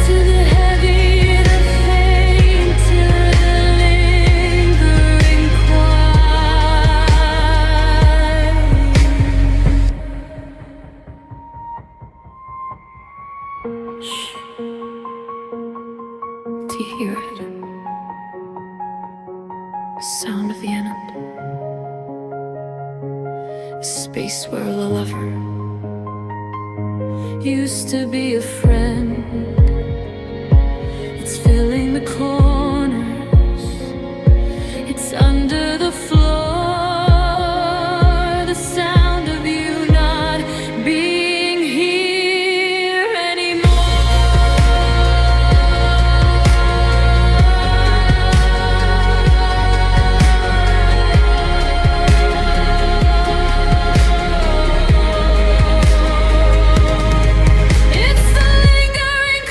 Speaker 1: to the heavy, the faint, to the lingering quiet. Shh. Do you hear it? The sound of the end. A space where a lover used to be a friend. It's filling the corners, it's under the floor. The sound of you not being here anymore. It's the lingering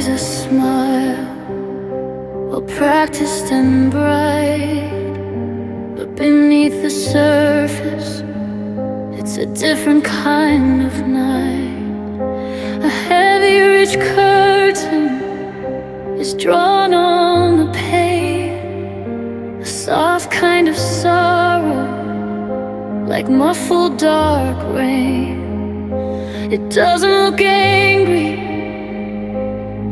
Speaker 1: a smile, well practiced and bright, but beneath the surface, it's a different kind of night. A heavy, rich curtain is drawn on the pane, a soft kind of sorrow, like muffled dark rain. It doesn't look angry,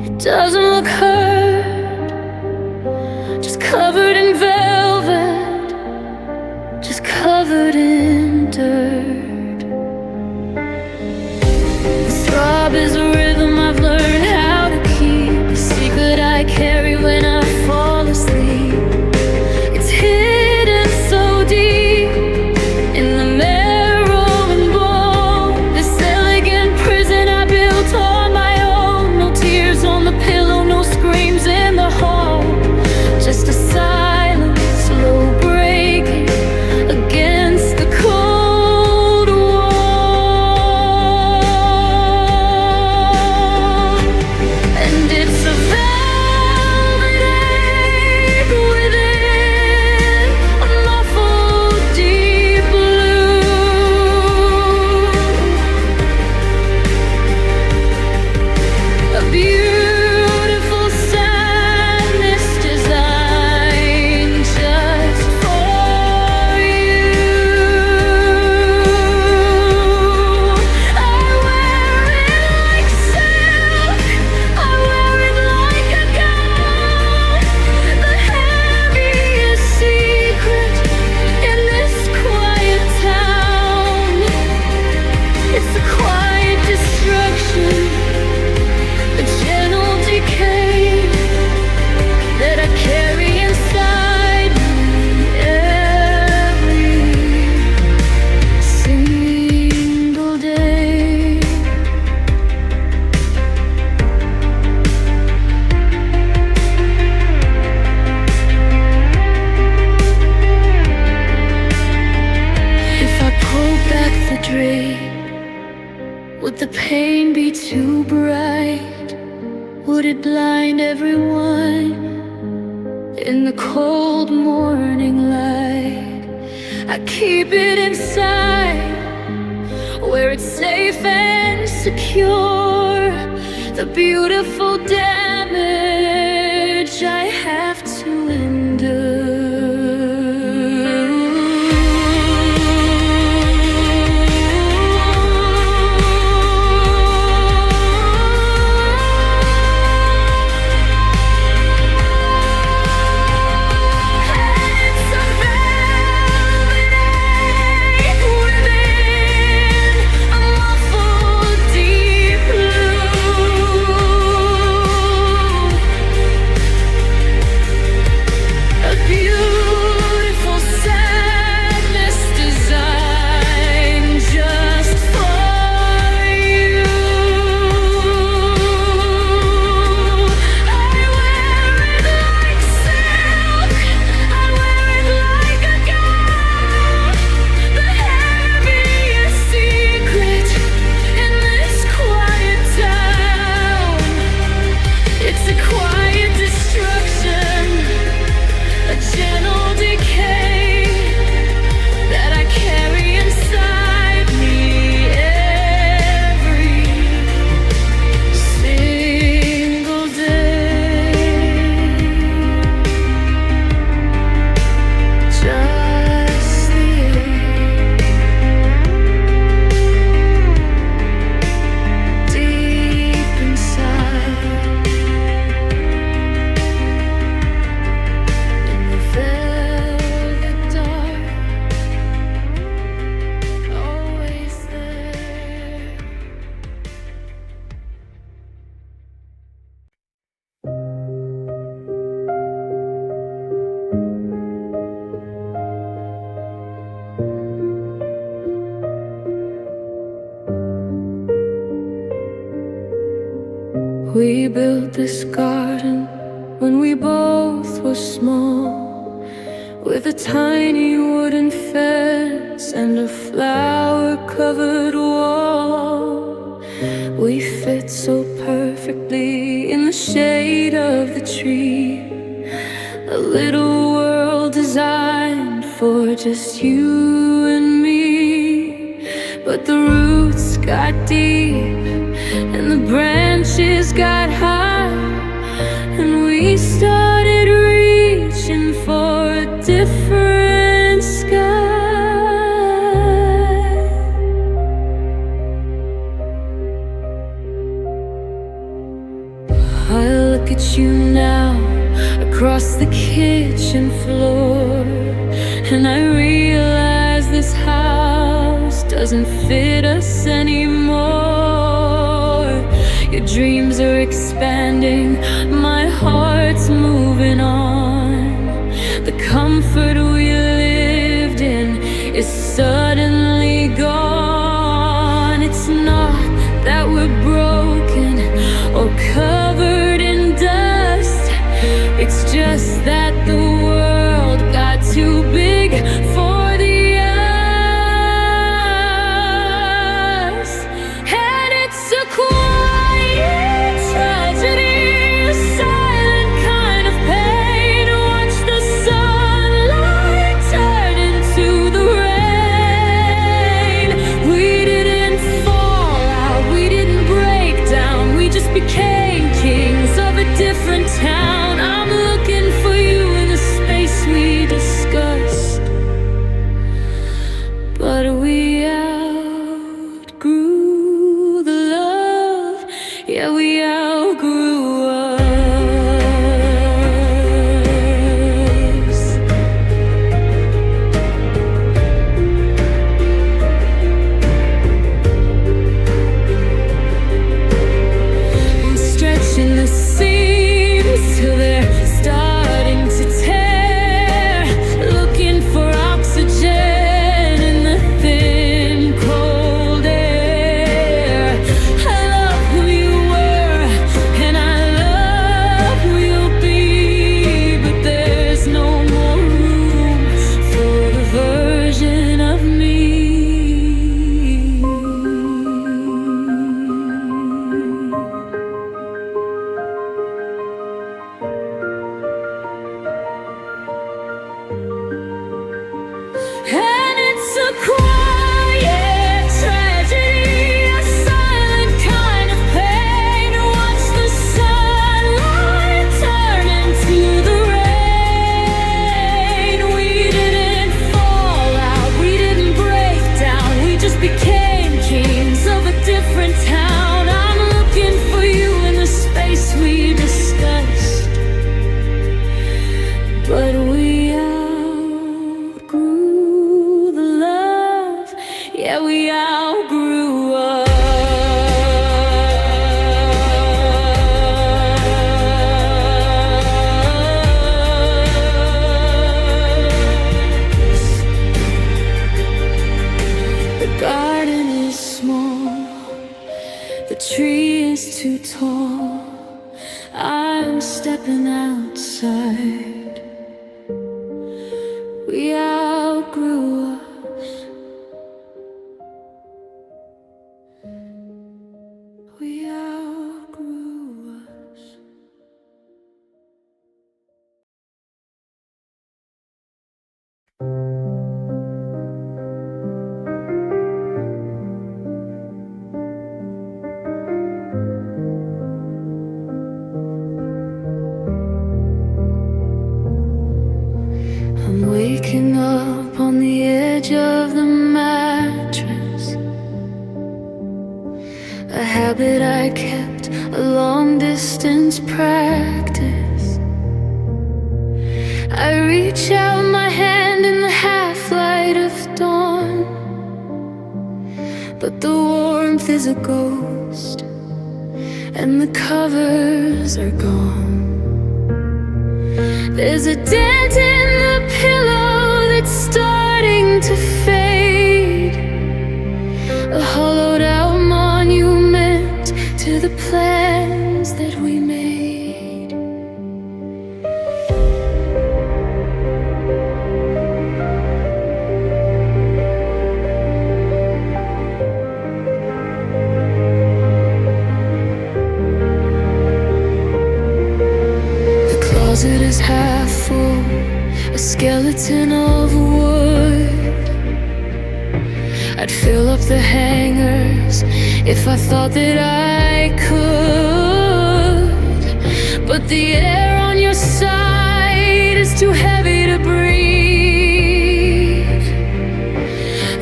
Speaker 1: it doesn't look hurt, just covered in velvet, just covered in dirt. The throb is a rhythm I've learned how to keep, a secret I carry when I fall asleep. It's hidden so deep in the marrow and bone, this elegant prison I built on my own. No tears on the pillow, no screams in the hall, just a silence, slow breaking against the cold wall. And it's a velvet ache within, a muffled deep blue, a beautiful sadness designed just for you. I wear it like silk, I wear it like a gown, the heaviest secret in this quiet town. It's a quiet destruction, a gentle decay that I carry inside me every single day. If I pull back the drape, would the pain be too bright? Would it blind everyone in the cold morning light? I keep it inside, where it's safe and secure, the beautiful damage I have to endure. It's a velvet ache within, a muffled deep blue, a beautiful sadness designed just for you. I wear it like silk, I wear it like a gown, the heaviest secret in this quiet town. It's a quiet destruction, a gentle decay that I carry inside me every single day. Just the ache deep inside, in the velvet dark, always there. We built this garden when we both were small, with a tiny wooden fence and a flower-covered wall. We fit so perfectly in the shape shade of the tree, a little world designed for just you and me. But the roots got deep and the branches got high, and we started reaching for a different sky. I look at you now across the kitchen floor, and I realize this house doesn't fit us anymore. Your dreams are expanding, my heart's moving on. The comfort we lived in is suddenly gone. It's not that we're broken or covered in dust, it's just that the world got too big for the us. And it's a quiet tragedy, a silent kind of pain. Watch the sunlight turn into the rain. We didn't fall out, we didn't break down, we just became kings of a different town. I'm looking for you in the space we discussed, but we outgrew the love. Yeah, we outgrew us. I'm stretching the seams till they're starting to tear, looking for oxygen in the thin, cold air. I love who you were, and I love who you'll be, but there's no more room for the version of me. And it's a quiet tragedy, a silent kind of pain. Watch the sunlight turn into the rain. We didn't fall out, we didn't break down, we just became kings of a different town. I'm looking for you in the space we discussed, but we outgrew the love. Yeah, we outgrew us. The garden is small, the tree is too tall. I'm stepping outside. We outgrew us. We outgrew us. I'm waking up on the edge of the mattress, a habit I kept, a long distance practice. I reach out my hand in the half light of dawn, but the warmth is a ghost and the covers are gone. There's a dent in the pillow that's starting to fade, a hollowed out monument to the plans that we made. I'd fill up the hangars if I thought that I could. But the air on your side is too heavy to breathe.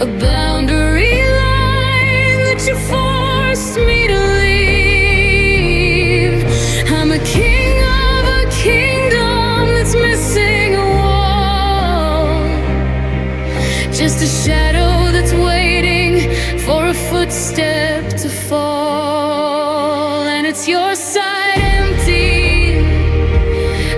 Speaker 1: A boundary line that you forced me to leave. I'm a king of a kingdom that's missing a wall. Just a shadow that's waiting for a footstep to fall. And it's your side empty,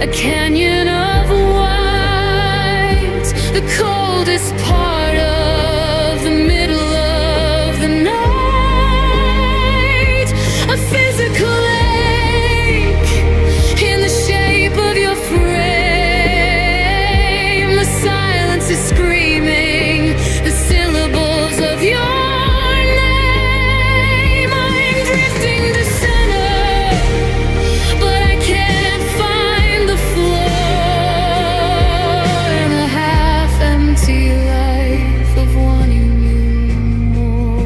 Speaker 1: a canyon of white, the coldest part of the middle of the night. A physical ache in the shape of your frame. The silence is screaming the syllables of your name. I'm drifting to center, but I can't find the floor. In a half-empty life of wanting you more.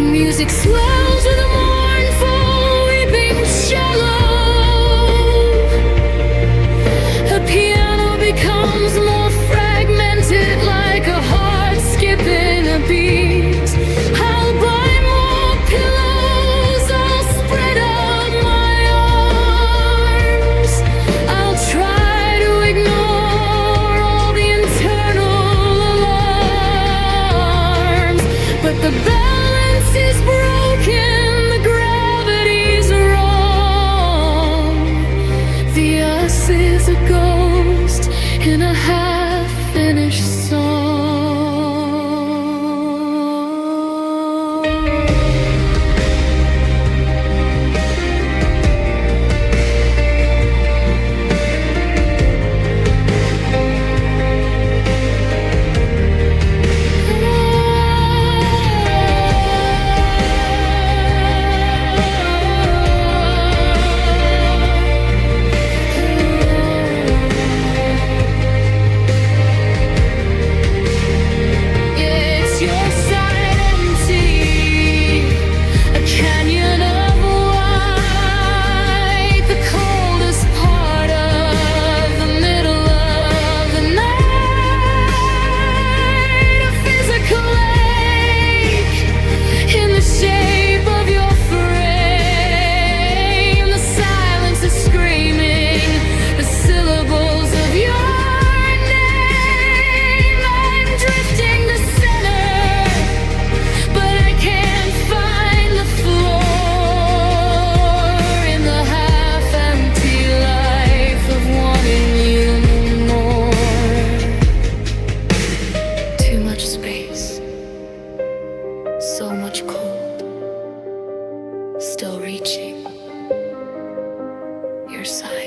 Speaker 1: Music swells with a mournful, weeping cello. The piano becomes more fragmented, like a heart skipping a beat. I'll buy more pillows, I'll spread out my arms. I'll try to ignore all the internal alarms. But the balance is broken, the gravity's wrong. The us is a ghost in a half-finished song. It's your side empty, a canyon of white, the coldest part of the middle of the night. A physical ache in the shape of your frame. The silence is screaming the syllables of your name. I'm drifting to center, but I can't find the floor. In the half-empty life of wanting you more. Too much space, so much cold, still reaching your side.